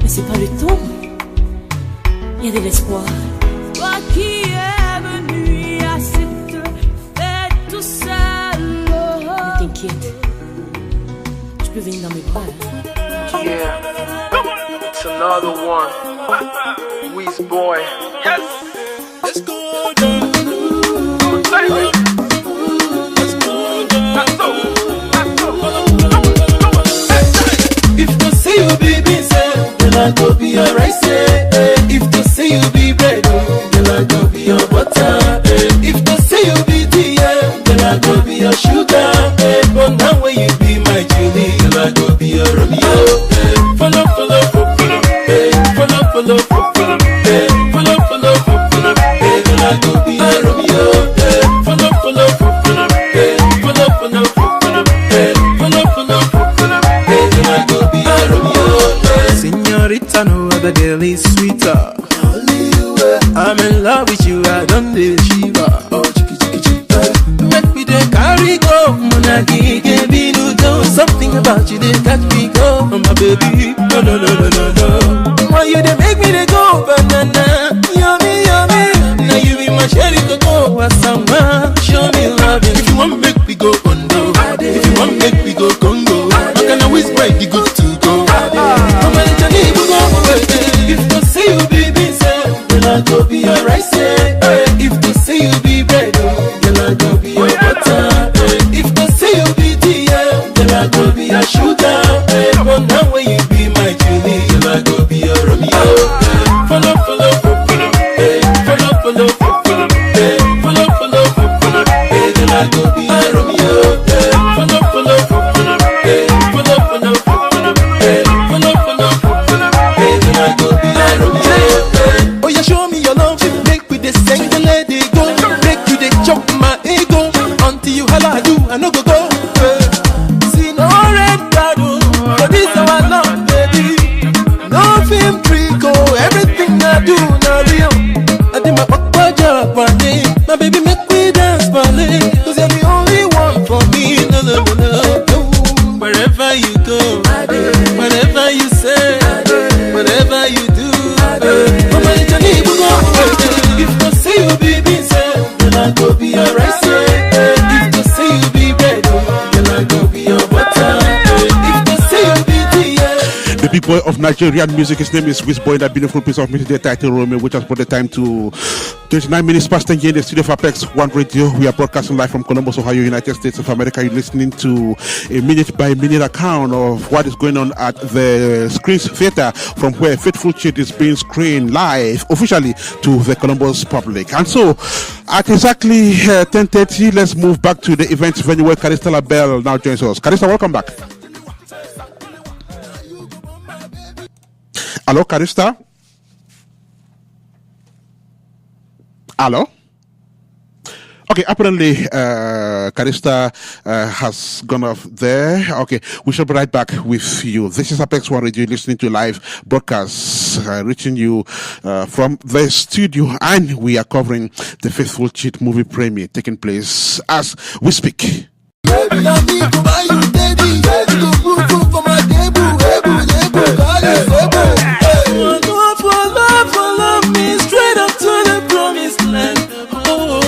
mais c'est pas le temps. Il y a de l'espoir. Toi qui es venu à cette fête tout seul. Ne t'inquiète, tu peux venir dans mes bras. Yeah, it's another one. Weezy boy. Yes. Let's go down. If they say you be beans, then I go be your rice. If they say you be bread, then I go be your butter. If they say you be tea, then I go be your sugar. But now when you be my Julie, then I go be your Romeo. Follow, follow, follow, follow, follow, follow, follow, follow, follow, then I go be your Romeo. Follow, follow, follow, follow, follow, follow, Señorita, no other girl is sweeter. I'm in love with you, I don't need Shiva. Oh, chiki chiki chiki. Make me the carry go, monagi give me no go. Something about you they catch me go, oh my baby. No no no no no no. Why you they make me they go banana? Yummy yummy. Now you be my cherry coco, wasama. Show me loving. If you want make me go Ondo, if you want make me go Congo, I can always break the good to go. If they say you be beans, then I go be your rice. If they say you be bread, then I go be your butter. If they say you be tea, then I go be your sugar. But now when you be my Julie, then I go be your Romeo. Follow, follow, follow, follow, follow, follow, follow, follow, follow, then I go be your Romeo. Follow, follow, follow, follow, follow, follow, oh, you show me your love, make with the same and let it go. Make you the chop my ego until you holla I do, I no go go. See no red card, but this our love, baby. No film trick, everything I do now real. I did my papa job one day, my baby make we dance ballet. 'Cause you're the only one for me, no no no no. Wherever you go, whatever you say, whatever you do. If they say you be beans, then I go be your rice. If they say you be bread, then I go be your butter. If they say you be tea, the big boy of Nigerian music, his name is Wiz Boy. That beautiful piece of music, the title Romeo, which has brought the time to 29 minutes past 10 here in the studio of Apex1 Radio. We are broadcasting live from Columbus, Ohio, United States of America. You're listening to a minute-by-minute account of what is going on at the Screens Theater, from where Faithful Cheat is being screened live officially to the Columbus public. And so, at exactly 10:30, let's move back to the event venue where Carista LaBelle now joins us. Carista, welcome back. Hello, Carista. Hello? Okay, apparently Carista has gone off there. Okay, we shall be right back with you. This is Apex1 Radio, listening to live broadcasts reaching you from the studio, and we are covering the Faithful Cheat movie premiere taking place as we speak. Follow me straight up to the promised land. Follow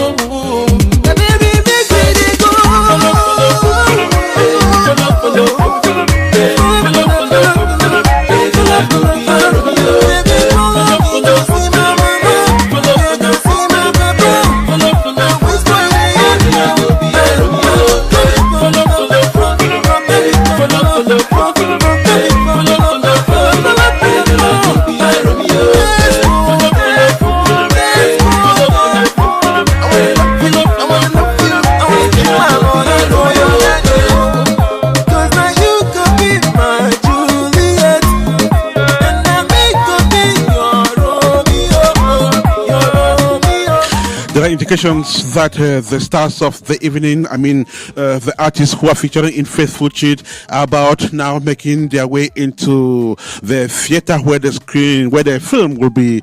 indications that the stars of the evening, the artists who are featuring in Faithful Cheat, are about now making their way into the theater where the film will be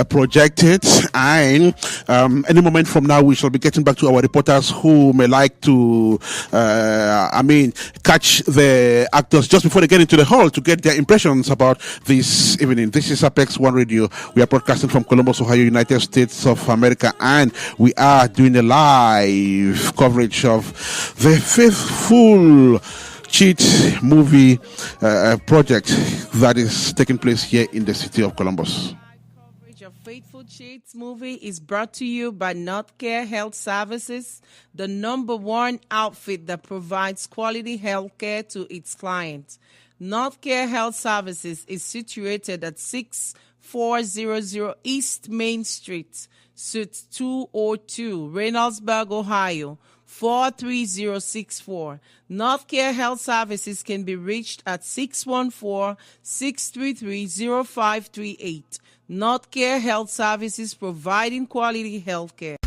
projected. And any moment from now, we shall be getting back to our reporters who may like to, catch the actors just before they get into the hall to get their impressions about this evening. This is Apex1 Radio. We are broadcasting from Columbus, Ohio, United States of America, and we are doing a live coverage of the Faithful Cheat movie project that is taking place here in the city of Columbus. Your Faithful Cheats movie is brought to you by Northcare Health Services, the #1 outfit that provides quality health care to its clients. Northcare Health Services is situated at 6400 East Main Street, Suite 202, Reynoldsburg, Ohio, 43064. Northcare Health Services can be reached at 614-633-0538. Northcare Health Services, providing quality health care.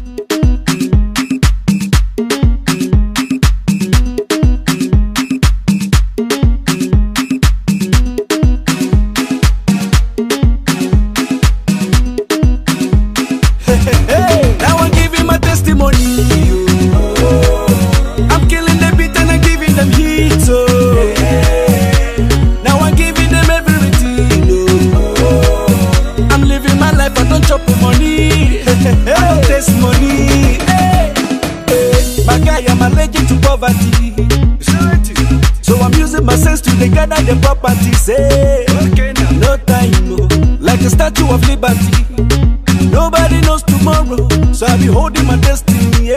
Now I'm giving my testimony. I'm killing the beat and I'm giving them heat. Now I'm giving them everything. I'm living my life, I don't chop for money. I don't taste money. My guy, I'm allergic to poverty. So I'm using my sense to gather the properties. No time, like a Statue of Liberty. Nobody knows tomorrow, so I'll be holding my destiny.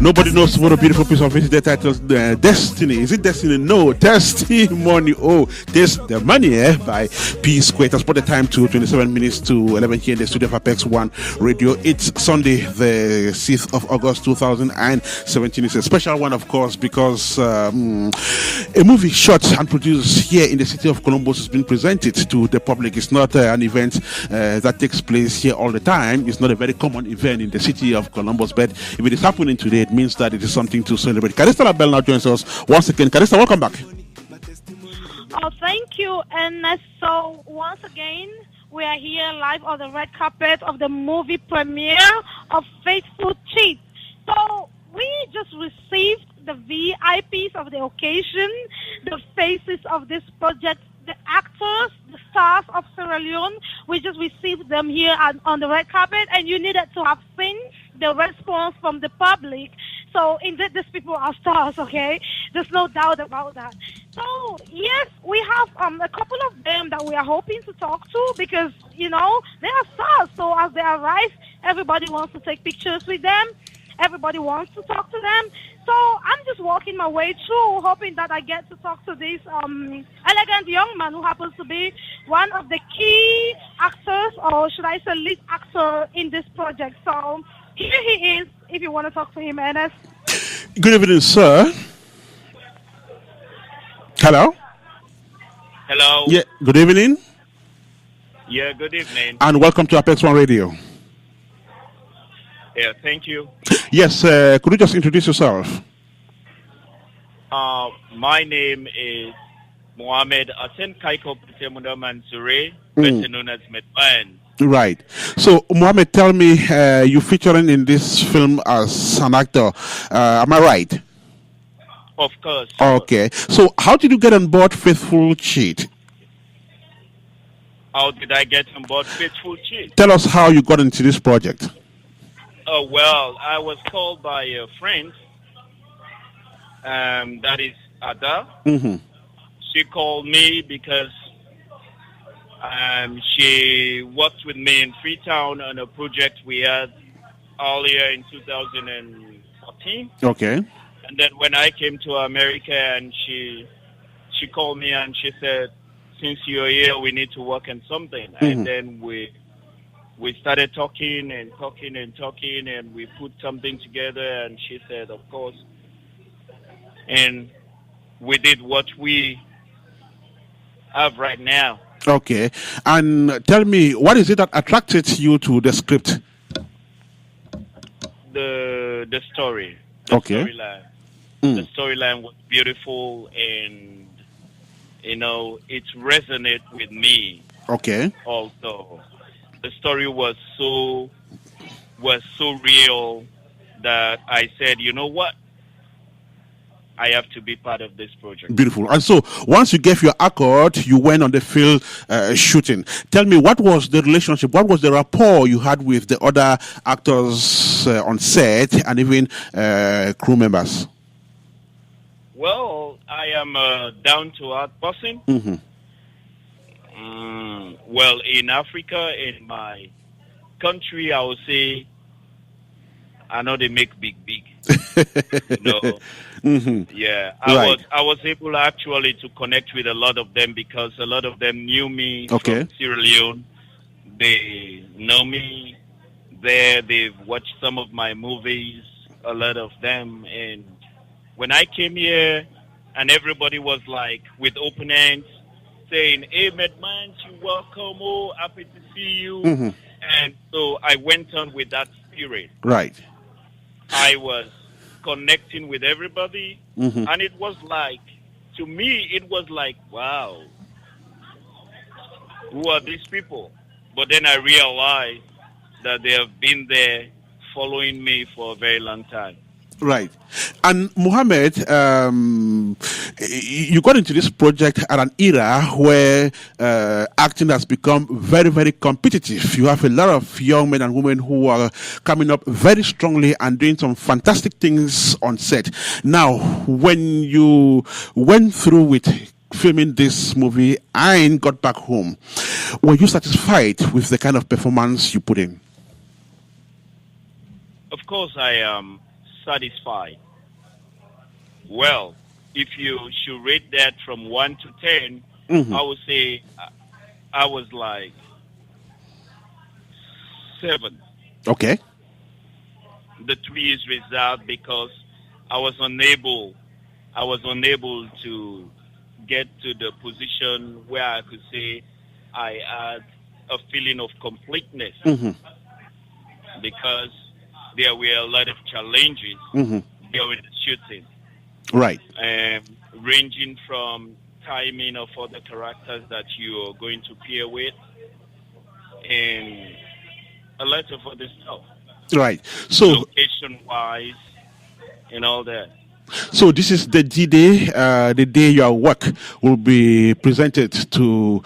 Nobody knows what a beautiful piece of it. The title Destiny. Is it Destiny? No, Testimony. Oh, this the money by P Square. Transport the time to 27 minutes to 11 here in the studio of Apex1 Radio. It's Sunday, the 6th of August 2017. It's a special one, of course, because a movie shot and produced here in the city of Columbus has been presented to the public. It's not an event that takes place here all the time. It's not a very common event in the city of Columbus, but if it is happening today, it means that it is something to celebrate. Carissa Labelle now joins us once again. Carissa, welcome back. Oh, thank you. And so once again, we are here live on the red carpet of the movie premiere of Faithful Cheat. So we just received the VIPs of the occasion, the faces of this project, the actors, the stars of Sierra Leone. We just received them here on the red carpet, and you needed to have seen the response from the public. So indeed, these people are stars, okay? There's no doubt about that. So, yes, we have a couple of them that we are hoping to talk to because, they are stars. So as they arrive, everybody wants to take pictures with them. Everybody wants to talk to them. So I'm just walking my way through, hoping that I get to talk to this elegant young man who happens to be one of the key actors, or should I say lead actor in this project. So here he is, if you want to talk to him, Ernest. Good evening, sir. Hello? Hello. Yeah, good evening. Yeah, good evening. And welcome to Apex1 Radio. Yeah, thank you. Yes, could you just introduce yourself? My name is Mohamed Asen Kaiko Petemuda Mansure, better known as Medban. Right. So, Mohamed, tell me, you're featuring in this film as an actor. Am I right? Of course. Okay. So, how did you get on board Faithful Cheat? How did I get on board Faithful Cheat? Tell us how you got into this project. Oh, well, I was called by a friend, that is Ada. Mm-hmm. She called me because she worked with me in Freetown on a project we had earlier in 2014. Okay. And then when I came to America, and she called me and she said, since you're here, we need to work on something. Mm-hmm. And then we started talking, and we put something together, and she said, of course. And we did what we have right now. Okay. And tell me, what is it that attracted you to the script? the story. Okay. Storyline. The storyline was beautiful, and it resonated with me. Okay. Also, the story was so real that I said, you know what? I have to be part of this project. Beautiful. And so, once you gave your accord, you went on the field shooting. Tell me, what was the relationship? What was the rapport you had with the other actors on set and even crew members? Well, I am a down-to-earth person. Mm-hmm. Well, in Africa, in my country, I would say, I know they make big. Mm-hmm. Yeah, Right. I was able actually to connect with a lot of them because a lot of them knew me Okay. from Sierra Leone. They know me there. They've watched some of my movies, a lot of them. And when I came here, and everybody was like with open hands, saying, "Hey, Medman, you welcome. Oh, happy to see you." Mm-hmm. And so I went on with that spirit. Right. I was connecting with everybody, Mm-hmm. and it was like, to me, it was like, wow, who are these people? But then I realized that they have been there following me for a very long time. Right. And Mohammed, you got into this project at an era where acting has become very, very competitive. You have a lot of young men and women who are coming up very strongly and doing some fantastic things on set. Now, when you went through with filming this movie and got back home, were you satisfied with the kind of performance you put in? Of course, I am satisfied. Well, if you should rate that from 1 to 10, Mhm. I would say I was like 7. Okay. The 3 is reserved because I was unable to get to the position where I could say I had a feeling of completeness Mm-hmm. because there were a lot of challenges Mm-hmm. during the shooting, Right. ranging from timing of other characters that you are going to pair with and a lot of other stuff, Right. So, location-wise and all that. so this is the D-Day, the day your work will be presented to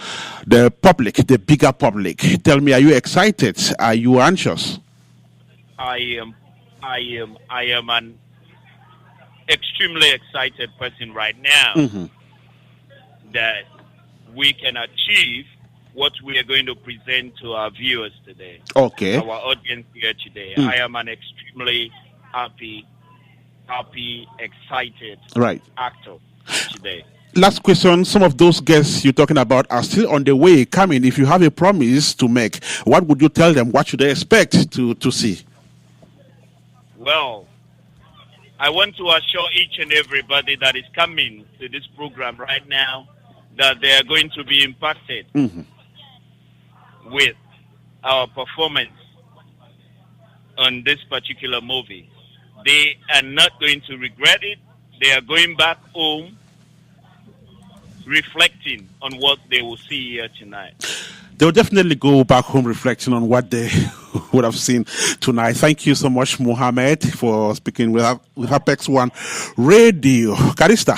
the public, the bigger public. Tell me, are you excited? Are you anxious? I am an extremely excited person right now Mm-hmm. that we can achieve what we are going to present to our viewers today, Okay. our audience here today. Mm. I am an extremely happy, excited Right. actor today. Last question. Some of those guests you're talking about are still on the way coming. If you have a promise to make, what would you tell them? What should they expect to see? Well, I want to assure each and everybody that is coming to this program right now that they are going to be impacted Mm-hmm. with our performance on this particular movie. They are not going to regret it. They are going back home reflecting on what they will see here tonight. They'll definitely go back home reflecting on what they would have seen tonight. Thank you so much, Mohammed, for speaking with Apex1 Radio. Karista.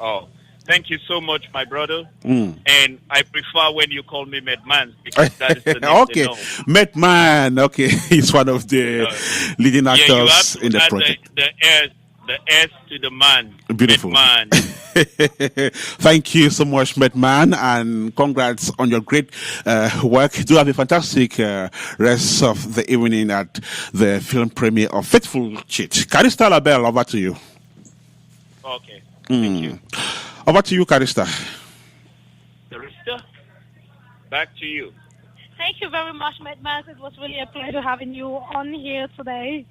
Oh, thank you so much, my brother. Mm. And I prefer when you call me Medman because that is the name Okay, they know. Medman. Okay, he's one of the leading Yeah, you have actors to in the add project. the S to the man. Beautiful. Medman. Thank you so much, Medman, and congrats on your great work. Do have a fantastic rest of the evening at the film premiere of Faithful Cheat. Karista Labelle, over to you. Okay. Thank you. Over to you, Karista. Carissa, back to you. Thank you very much, Medman. It was really a pleasure having you on here today.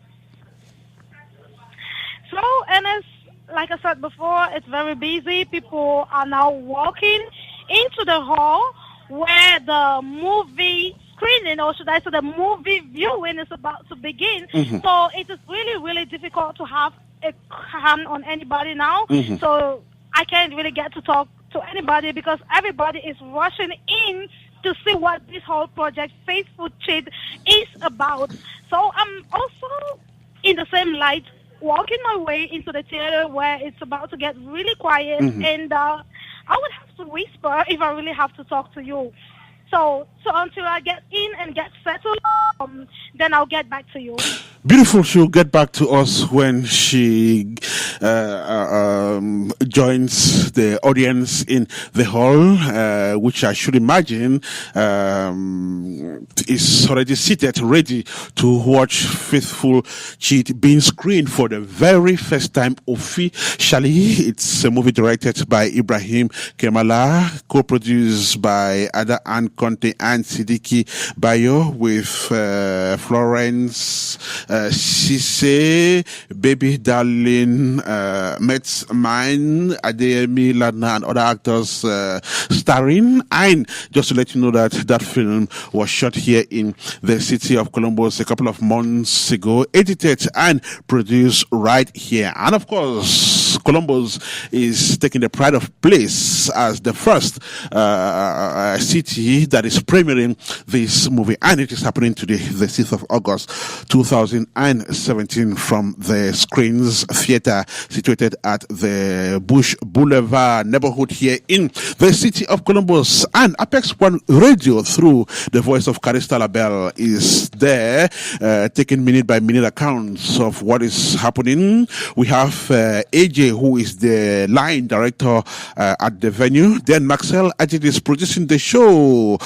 So, and as like I said before, it's very busy. People are now walking into the hall where the movie screening, or should I say the movie viewing is about to begin. Mhm. So it is really, really difficult to have a hand on anybody now. Mhm. So I can't really get to talk to anybody because everybody is rushing in to see what this whole project Faithful Cheat is about. So I'm also in the same light walking my way into the theater where it's about to get really quiet, Mhm. and I would have to whisper if I really have to talk to you. So until I get in and get settled, then I'll get back to you. Beautiful. She'll get back to us when she joins the audience in the hall, which I should imagine is already seated, ready to watch Faithful Cheat being screened for the very first time officially. It's a movie directed by Ibrahim Kemala, co-produced by Ada Ann Conte and Sidiki Bayo, with Florence Sise, Baby Darling, Metz Mine, Adeyemi Ladna, and other actors starring. And just to let you know that that film was shot here in the city of Columbus a couple of months ago, edited and produced right here. And of course, Columbus is taking the pride of place as the first city that is premiering this movie, and it is happening today, the 6th of August 2017, from the Screens Theater situated at the Bush Boulevard neighborhood here in the city of Columbus. And Apex1radio, through the voice of Carista Labelle, is there taking minute by minute accounts of what is happening. We have AJ, who is the line director at the venue. Then Maxwell Ajit is producing the show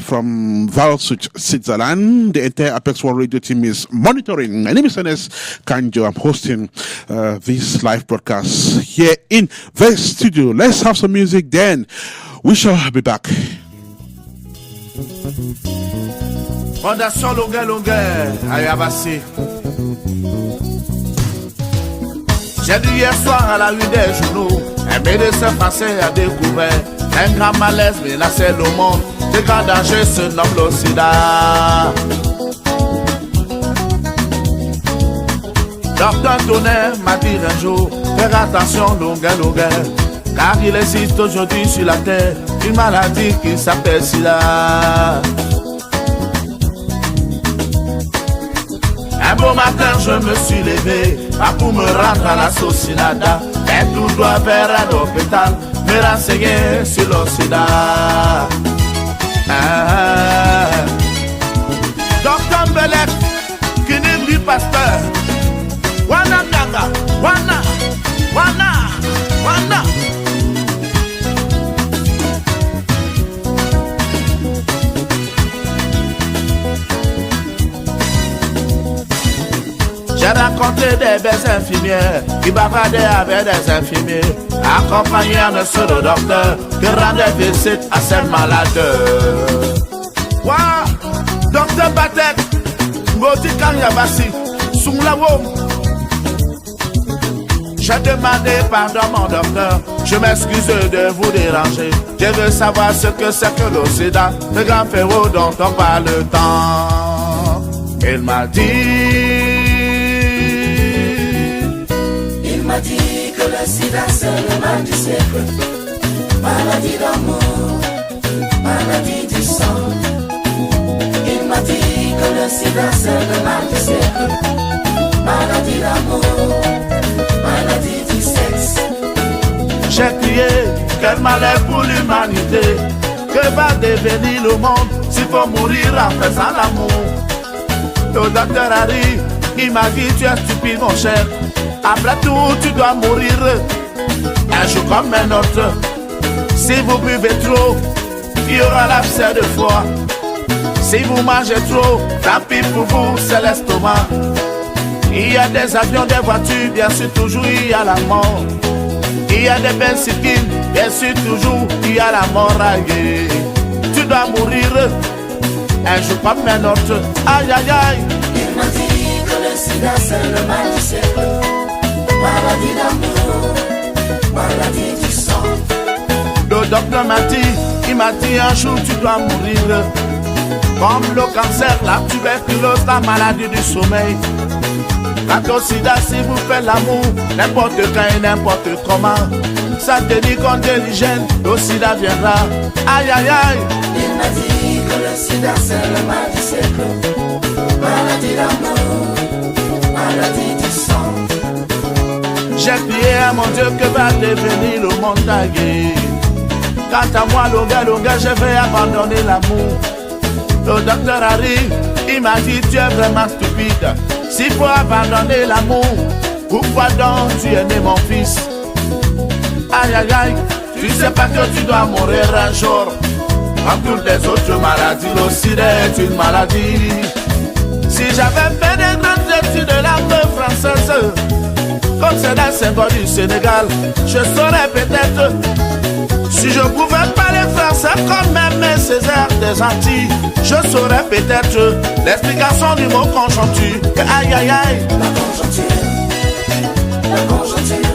from Valsuch, Switzerland. The entire Apex1radio team is monitoring. My name is Enes Kanjo. I'm hosting this live broadcast here in the studio. Let's have some music, then we shall be back. Fondation longueur, Ayabassi. J'ai dit hier soir à la une des journaux, un médecin français a découvert un grand malaise menaçait le monde. De grands dangers se nomme le sida. Docteur Tonnerre m'a dit un jour, faire attention longueur, car il existe aujourd'hui sur la terre une maladie qui s'appelle sida. Un beau matin je me suis levé, pas pour me rendre à la saucinada, mais tout doit vers à l'hôpital, me renseigner sur le sida. Docteur Belek, qui n'est lui pasteur, Wana Ganga, Wana. J'ai rencontré des belles infirmières qui bavardaient avec des infirmiers, accompagnés à monsieur le docteur qui rendait visite à ces malades. Waouh, docteur Batek, Ngoti Kanyabasi, Soumlawo. J'ai demandé pardon mon docteur, je m'excuse de vous déranger. Je veux savoir ce que c'est que le sida, le grand fléau dont on parle tant. Il m'a dit que le sida c'est le mal du siècle, maladie d'amour, maladie du sang. Il m'a dit que le sida c'est le mal du siècle, maladie d'amour, maladie du sexe. J'ai crié, quel malheur pour l'humanité, que va devenir le monde s'il faut mourir en faisant l'amour. Le docteur arrive, il m'a dit tu es stupide mon cher. Après tout, tu dois mourir un jour comme un autre. Si vous buvez trop, il y aura l'abcès de foie. Si vous mangez trop, tant pis pour vous, c'est l'estomac. Il y a des avions, des voitures, bien sûr, toujours il y a la mort. Il y a des belles cycles, bien sûr, toujours il y a la mort. Aïe. Tu dois mourir un jour comme un autre. Aïe, aïe, aïe. Il m'a dit que le sida, c'est le mal du siècle. Maladie d'amour, maladie du sang. Le docteur m'a dit, il m'a dit un jour tu dois mourir. comme le cancer, la tuberculose, la maladie du sommeil. Quant au sida, si vous faites l'amour, n'importe quand et n'importe comment, ça te dit qu'on est l'hygiène, le sida viendra. Aïe aïe aïe. Il m'a dit que le sida c'est le mal du siècle. Maladie d'amour, maladie du sang. J'ai prié à mon Dieu que va devenir le monde tagué. Quant à moi, longa, je vais abandonner l'amour. Le docteur arrive, il m'a dit tu es vraiment stupide. S'il faut abandonner l'amour, pourquoi donc tu es né mon fils? Aïe aïe aïe, tu sais pas que tu dois mourir un jour. Comme toutes les autres maladies, le sida est une maladie. Si j'avais fait des grandes études de langue française, comme c'est dans le symbole du Sénégal, je saurais peut-être. Si je pouvais parler français comme même Césaire des Antilles, je saurais peut-être l'explication du mot conjoncture. Aïe aïe aïe. La conjoncture,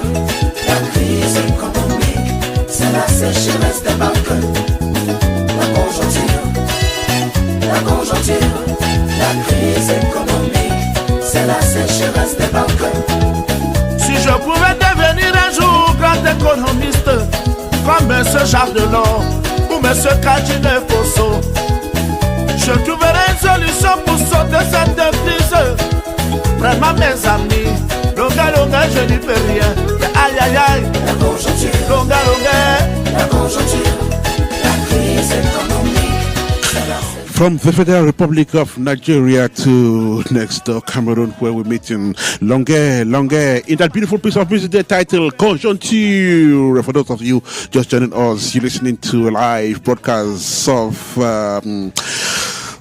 la crise économique, c'est la sécheresse des balcons. La conjoncture, la crise économique, c'est la sécheresse des balcons. Si je pouvais devenir un jour grand économiste, comme M. Jacques Delors ou M. Kadjine Fosso, je trouverai une solution pour sauter cette crise. Vraiment mes amis, longa, je n'y peux rien. Aïe aïe aïe, la conjoncture, longa, la conjoncture, la crise économique. From the Federal Republic of Nigeria to next door Cameroon, where we're meeting Longue, in that beautiful piece of music there titled Conjoncture. For those of you just joining us, you're listening to a live broadcast of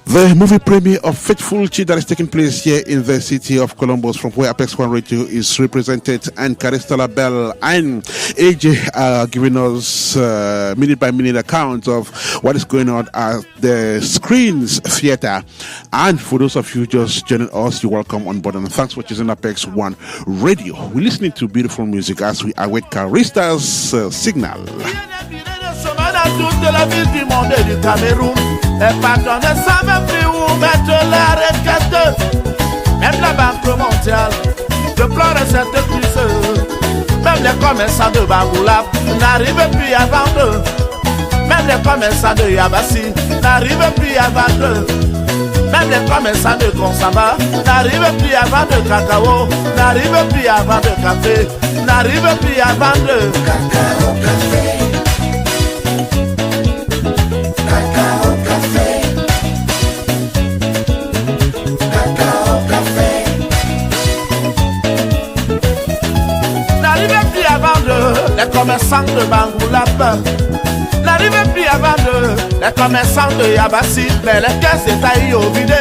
the movie premiere of Faithful Chi that is taking place here in the city of Columbus, from where Apex1radio is represented, and Carista Bell and AJ are giving us minute by minute accounts of what is going on at the Screens Theater. And for those of you just joining us, you're welcome on board, and thanks for choosing Apex One Radio. We're listening to beautiful music as we await Carista's signal. Toute la ville du monde et du Cameroun, les patrons ne savent plus où mettre la requête. Même la Banque mondiale déplore cette crise. Même les commerçants de Bangoula n'arrivent plus à vendre. Même les commerçants de Yabassi n'arrivent plus à vendre. Même les commerçants de Konsamba n'arrivent plus à vendre cacao, n'arrivent plus à vendre café, n'arrivent plus à vendre cacao, café. Les commerçants de Bangoulap n'arrivent plus à vendre. Les commerçants de Yabassi, mais les caisses détaillées au vide.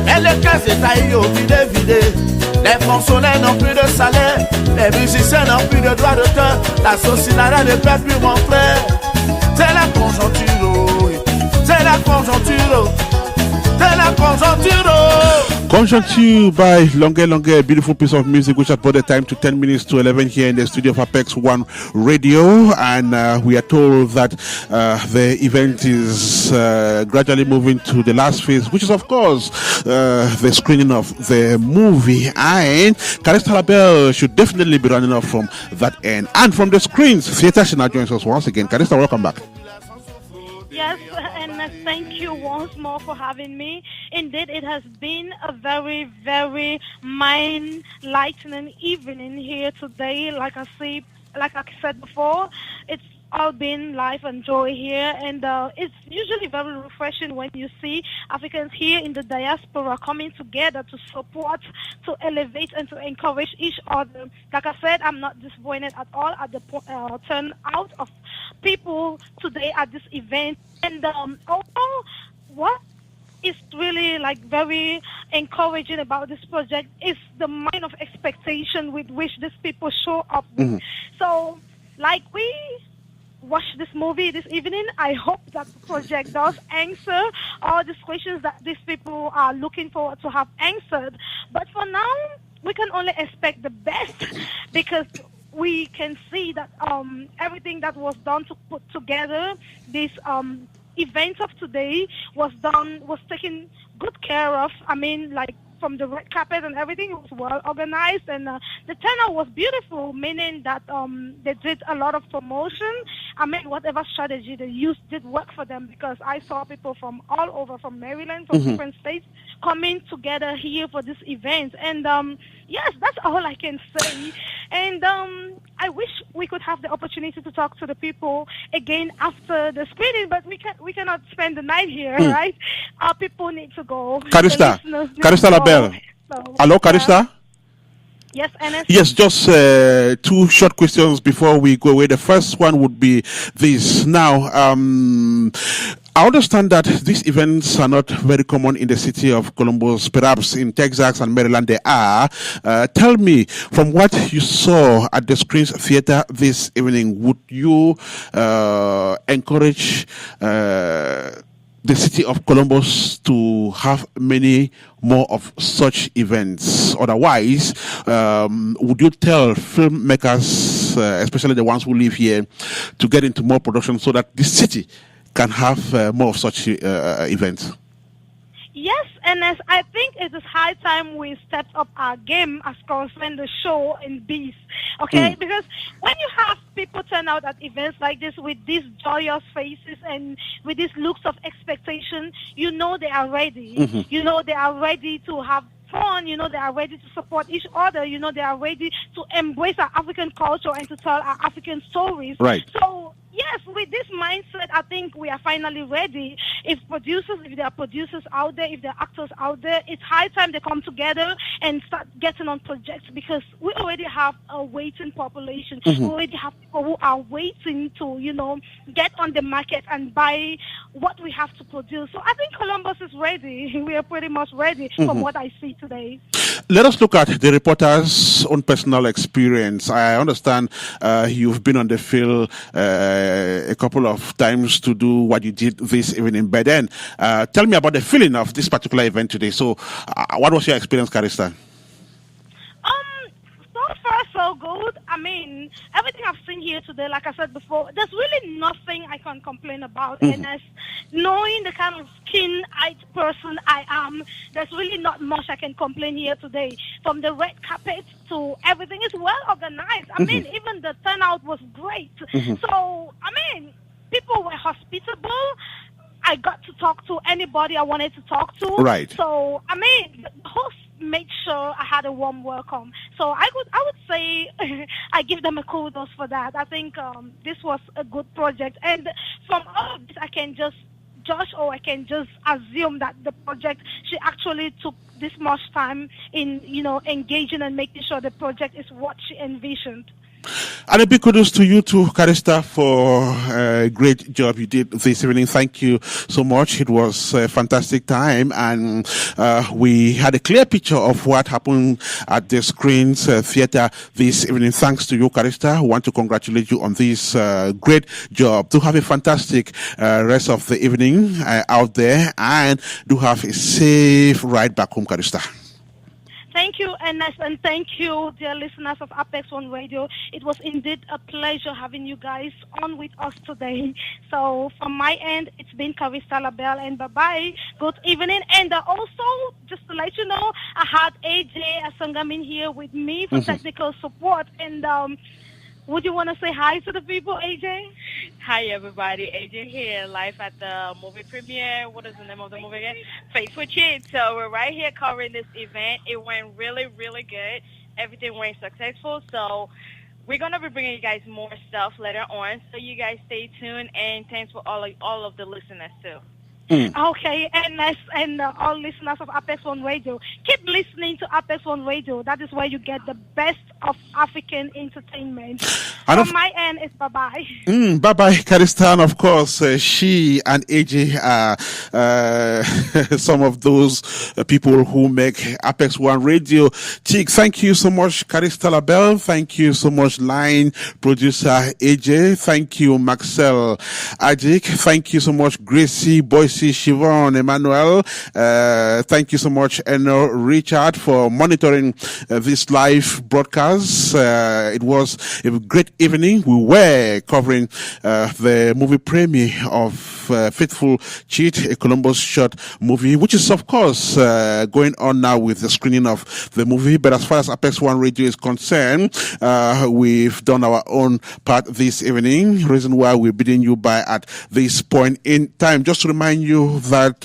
Et les caisses détaillées au vide. Les fonctionnaires n'ont plus de salaire. Les musiciens n'ont plus de droits d'auteur. La société ne peut plus montrer. C'est la conjoncture. C'est la conjoncture. C'est la conjoncture. Conjoncture by Longue, beautiful piece of music which has brought the time to 10 minutes to 11 here in the studio of Apex One Radio, and we are told that the event is gradually moving to the last phase, which is of course the screening of the movie, and Carista Labelle should definitely be running off from that end. And from the Screens Theater, she now joins us once again. Carista, welcome back. Yes, and thank you once more for having me. Indeed, it has been a very, very mind-lightening evening here today. Like I said before, it's all been life and joy here, and it's usually very refreshing when you see Africans here in the diaspora coming together to support, to elevate, and to encourage each other. Like I said, I'm not disappointed at all at the turnout of people today at this event. And also, what is really very encouraging about this project is the mind of expectation with which these people show up. Mm-hmm. So, we watch this movie this evening, I hope that the project does answer all these questions that these people are looking forward to have answered. But for now, we can only expect the best, because we can see that everything that was done to put together this event of today was taken good care of. I mean, like, from the red carpet and everything, it was well organized, and the turnout was beautiful, meaning that they did a lot of promotion. I mean, whatever strategy they used did work for them, because I saw people from all over, from Maryland, from different states, coming together here for this event. And yes, that's all I can say. And I wish we could have the opportunity to talk to the people again after the screening, but we cannot spend the night here, right? Our people need to go. Carista Labelle. So, Hello, Carista? Yes, Ernest? Yes, just 2 short questions before we go away. The first one would be this. Now, I understand that these events are not very common in the city of Columbus. Perhaps in Texas and Maryland they are. Tell me, from what you saw at the Screens Theater this evening, would you encourage the city of Columbus to have many more of such events? Otherwise, would you tell filmmakers, especially the ones who live here, to get into more production so that the city can have more of such events? Yes, and as I think it is high time we step up our game as concerned the show in Beast, okay? Because when you have people turn out at events like this with these joyous faces and with these looks of expectation, you know they are ready. You know they are ready to have fun, you know they are ready to support each other, you know they are ready to embrace our African culture and to tell our African stories. Right. So, yes, with this mindset, I think we are finally ready. If there are producers out there, if there are actors out there, it's high time they come together and start getting on projects, because we already have a waiting population. We already have people who are waiting to, you know, get on the market and buy what we have to produce. So I think Columbus is ready. We are pretty much ready from what I see today. Let us look at the reporter's own personal experience. I understand you've been on the field a couple of times to do what you did this evening. But then, tell me about the feeling of this particular event today. So, what was your experience, Carista? So far, so good. I mean, everything I've seen here today, like I said before, there's really nothing I can complain about. And as knowing the kind of keen-eyed person I am, there's really not much I can complain here today. From the red carpet to everything is well organized. I mean, even the turnout was great. So, I mean, people were hospitable. I got to talk to anybody I wanted to talk to. Right. So, I mean, the host made sure I had a warm welcome. So I would say I give them a kudos for that. I think this was a good project. And from all of this, I can just judge, or I can just assume that the project, she actually took this much time in, you know, engaging and making sure the project is what she envisioned. And a big kudos to you too, Carista, for a great job you did this evening. Thank you so much. It was a fantastic time, and we had a clear picture of what happened at the Screens Theater this evening. Thanks to you, Carista. I want to congratulate you on this great job. Do have a fantastic rest of the evening out there, and do have a safe ride back home, Carista. Thank you, Ernest, and thank you, dear listeners of Apex1 Radio. It was indeed a pleasure having you guys on with us today. So, from my end, it's been Carista Labelle, and bye-bye. Good evening. And also, just to let you know, I had AJ Asangamin here with me for technical support. And would you want to say hi to the people, AJ? Hi, everybody. AJ here, live at the movie premiere. What is the name of the movie again? Faithful Cheat. So we're right here covering this event. It went really, really good. Everything went successful. So we're going to be bringing you guys more stuff later on. So you guys stay tuned. And thanks for all of the listeners, too. Okay, and all listeners of Apex1 Radio, keep listening to Apex1 Radio. That is where you get the best of African entertainment. From my end, it's bye-bye. Bye-bye, Carista. And of course, she and AJ are some of those people who make Apex1 Radio tick. Thank you so much, Carista Labelle. Thank you so much, line producer AJ. Thank you, Maxel Ajik. Thank you so much, Gracie Boyce Mrs. Siobhan Emmanuel. Thank you so much, Eno Richard, for monitoring this live broadcast. It was a great evening. We were covering the movie premiere of Faithful Cheat, a Columbus short movie, which is, of course, going on now with the screening of the movie. But as far as Apex One Radio is concerned, we've done our own part this evening. Reason why we're bidding you bye at this point in time. Just to remind you that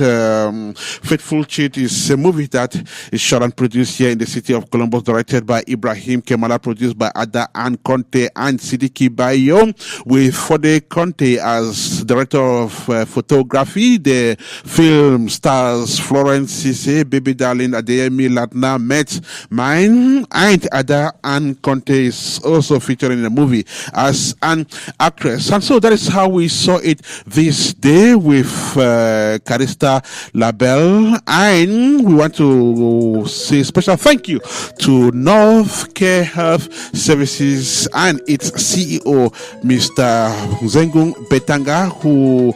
Faithful Cheat is a movie that is shot and produced here in the city of Columbus, directed by Ibrahim Kemala, produced by Ada Ann Conte and Sidiki Bayo, with Fode Conte as director of photography. The film stars Florence Cisse, Baby Darling, Adeyemi Latna, Met Mine, and Ada Ann Conte is also featured in the movie as an actress. And so that is how we saw it this day with Carista Labelle. And we want to say a special thank you to North Care Health Services and its CEO, Mr. Zengung Betanga, who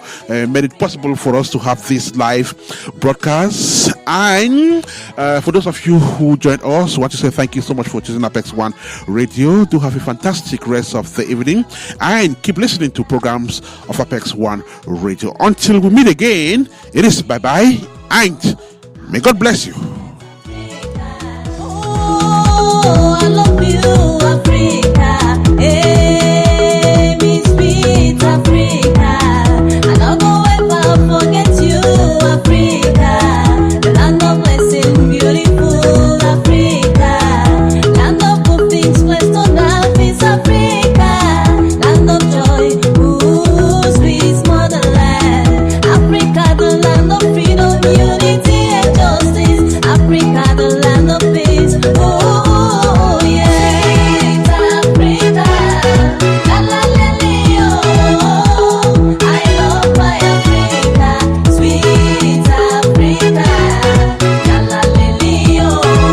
made it possible for us to have this live broadcast. And for those of you who joined us, I want to say thank you so much for choosing Apex One Radio. Do have a fantastic rest of the evening and keep listening to programs of Apex One Radio. Until we meet again, it is bye-bye and may God bless you. Oh, I love you, Africa. Hey, me sweet Africa. I don't go ever forget you, Africa. The land of blessing, beautiful Africa. Land of good things, blessed on earth is Africa. Land of joy, ooh, sweet motherland. Africa, the land of freedom, unity and justice. Africa, the land of peace. Oh, yeah. Sweet Africa. La la la la, oh. I love my Africa. Sweet Africa. La la la la,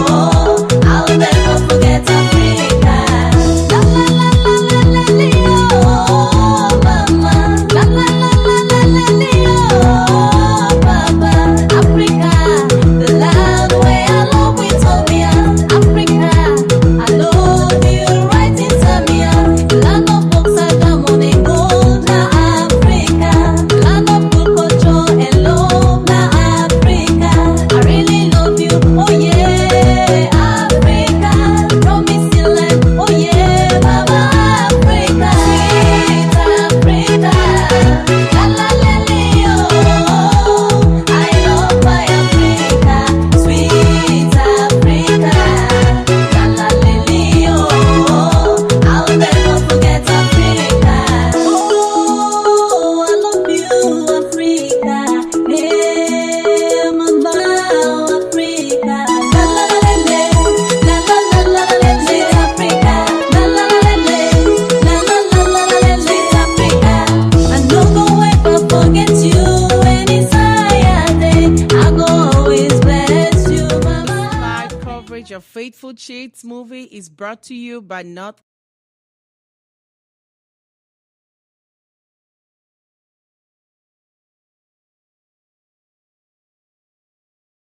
oh. I'll never forget Africa. La la la la la la la, oh, mama. La la la la la la la, oh, papa. Africa, the land where I love Ethiopia. Africa, I love you right in Zambia. The land of books and diamond and gold, na Africa. The land of good culture and love, na Africa. I really love you, oh yeah, Africa. Promising land, oh yeah, Mama Africa. Sweet Africa, la la la la, oh. I love my Africa. Sweet Africa, la la la la, oh. I'll never forget Africa. Oh, I love you, Africa. Hey, Mama Africa. La la la la, la la la la la, sweet Africa. La la la la, la la la la la, sweet Africa. I no go ever forget you any day. I go always bless you, Mama. Live coverage of Faithful Cheats movie is brought to you by North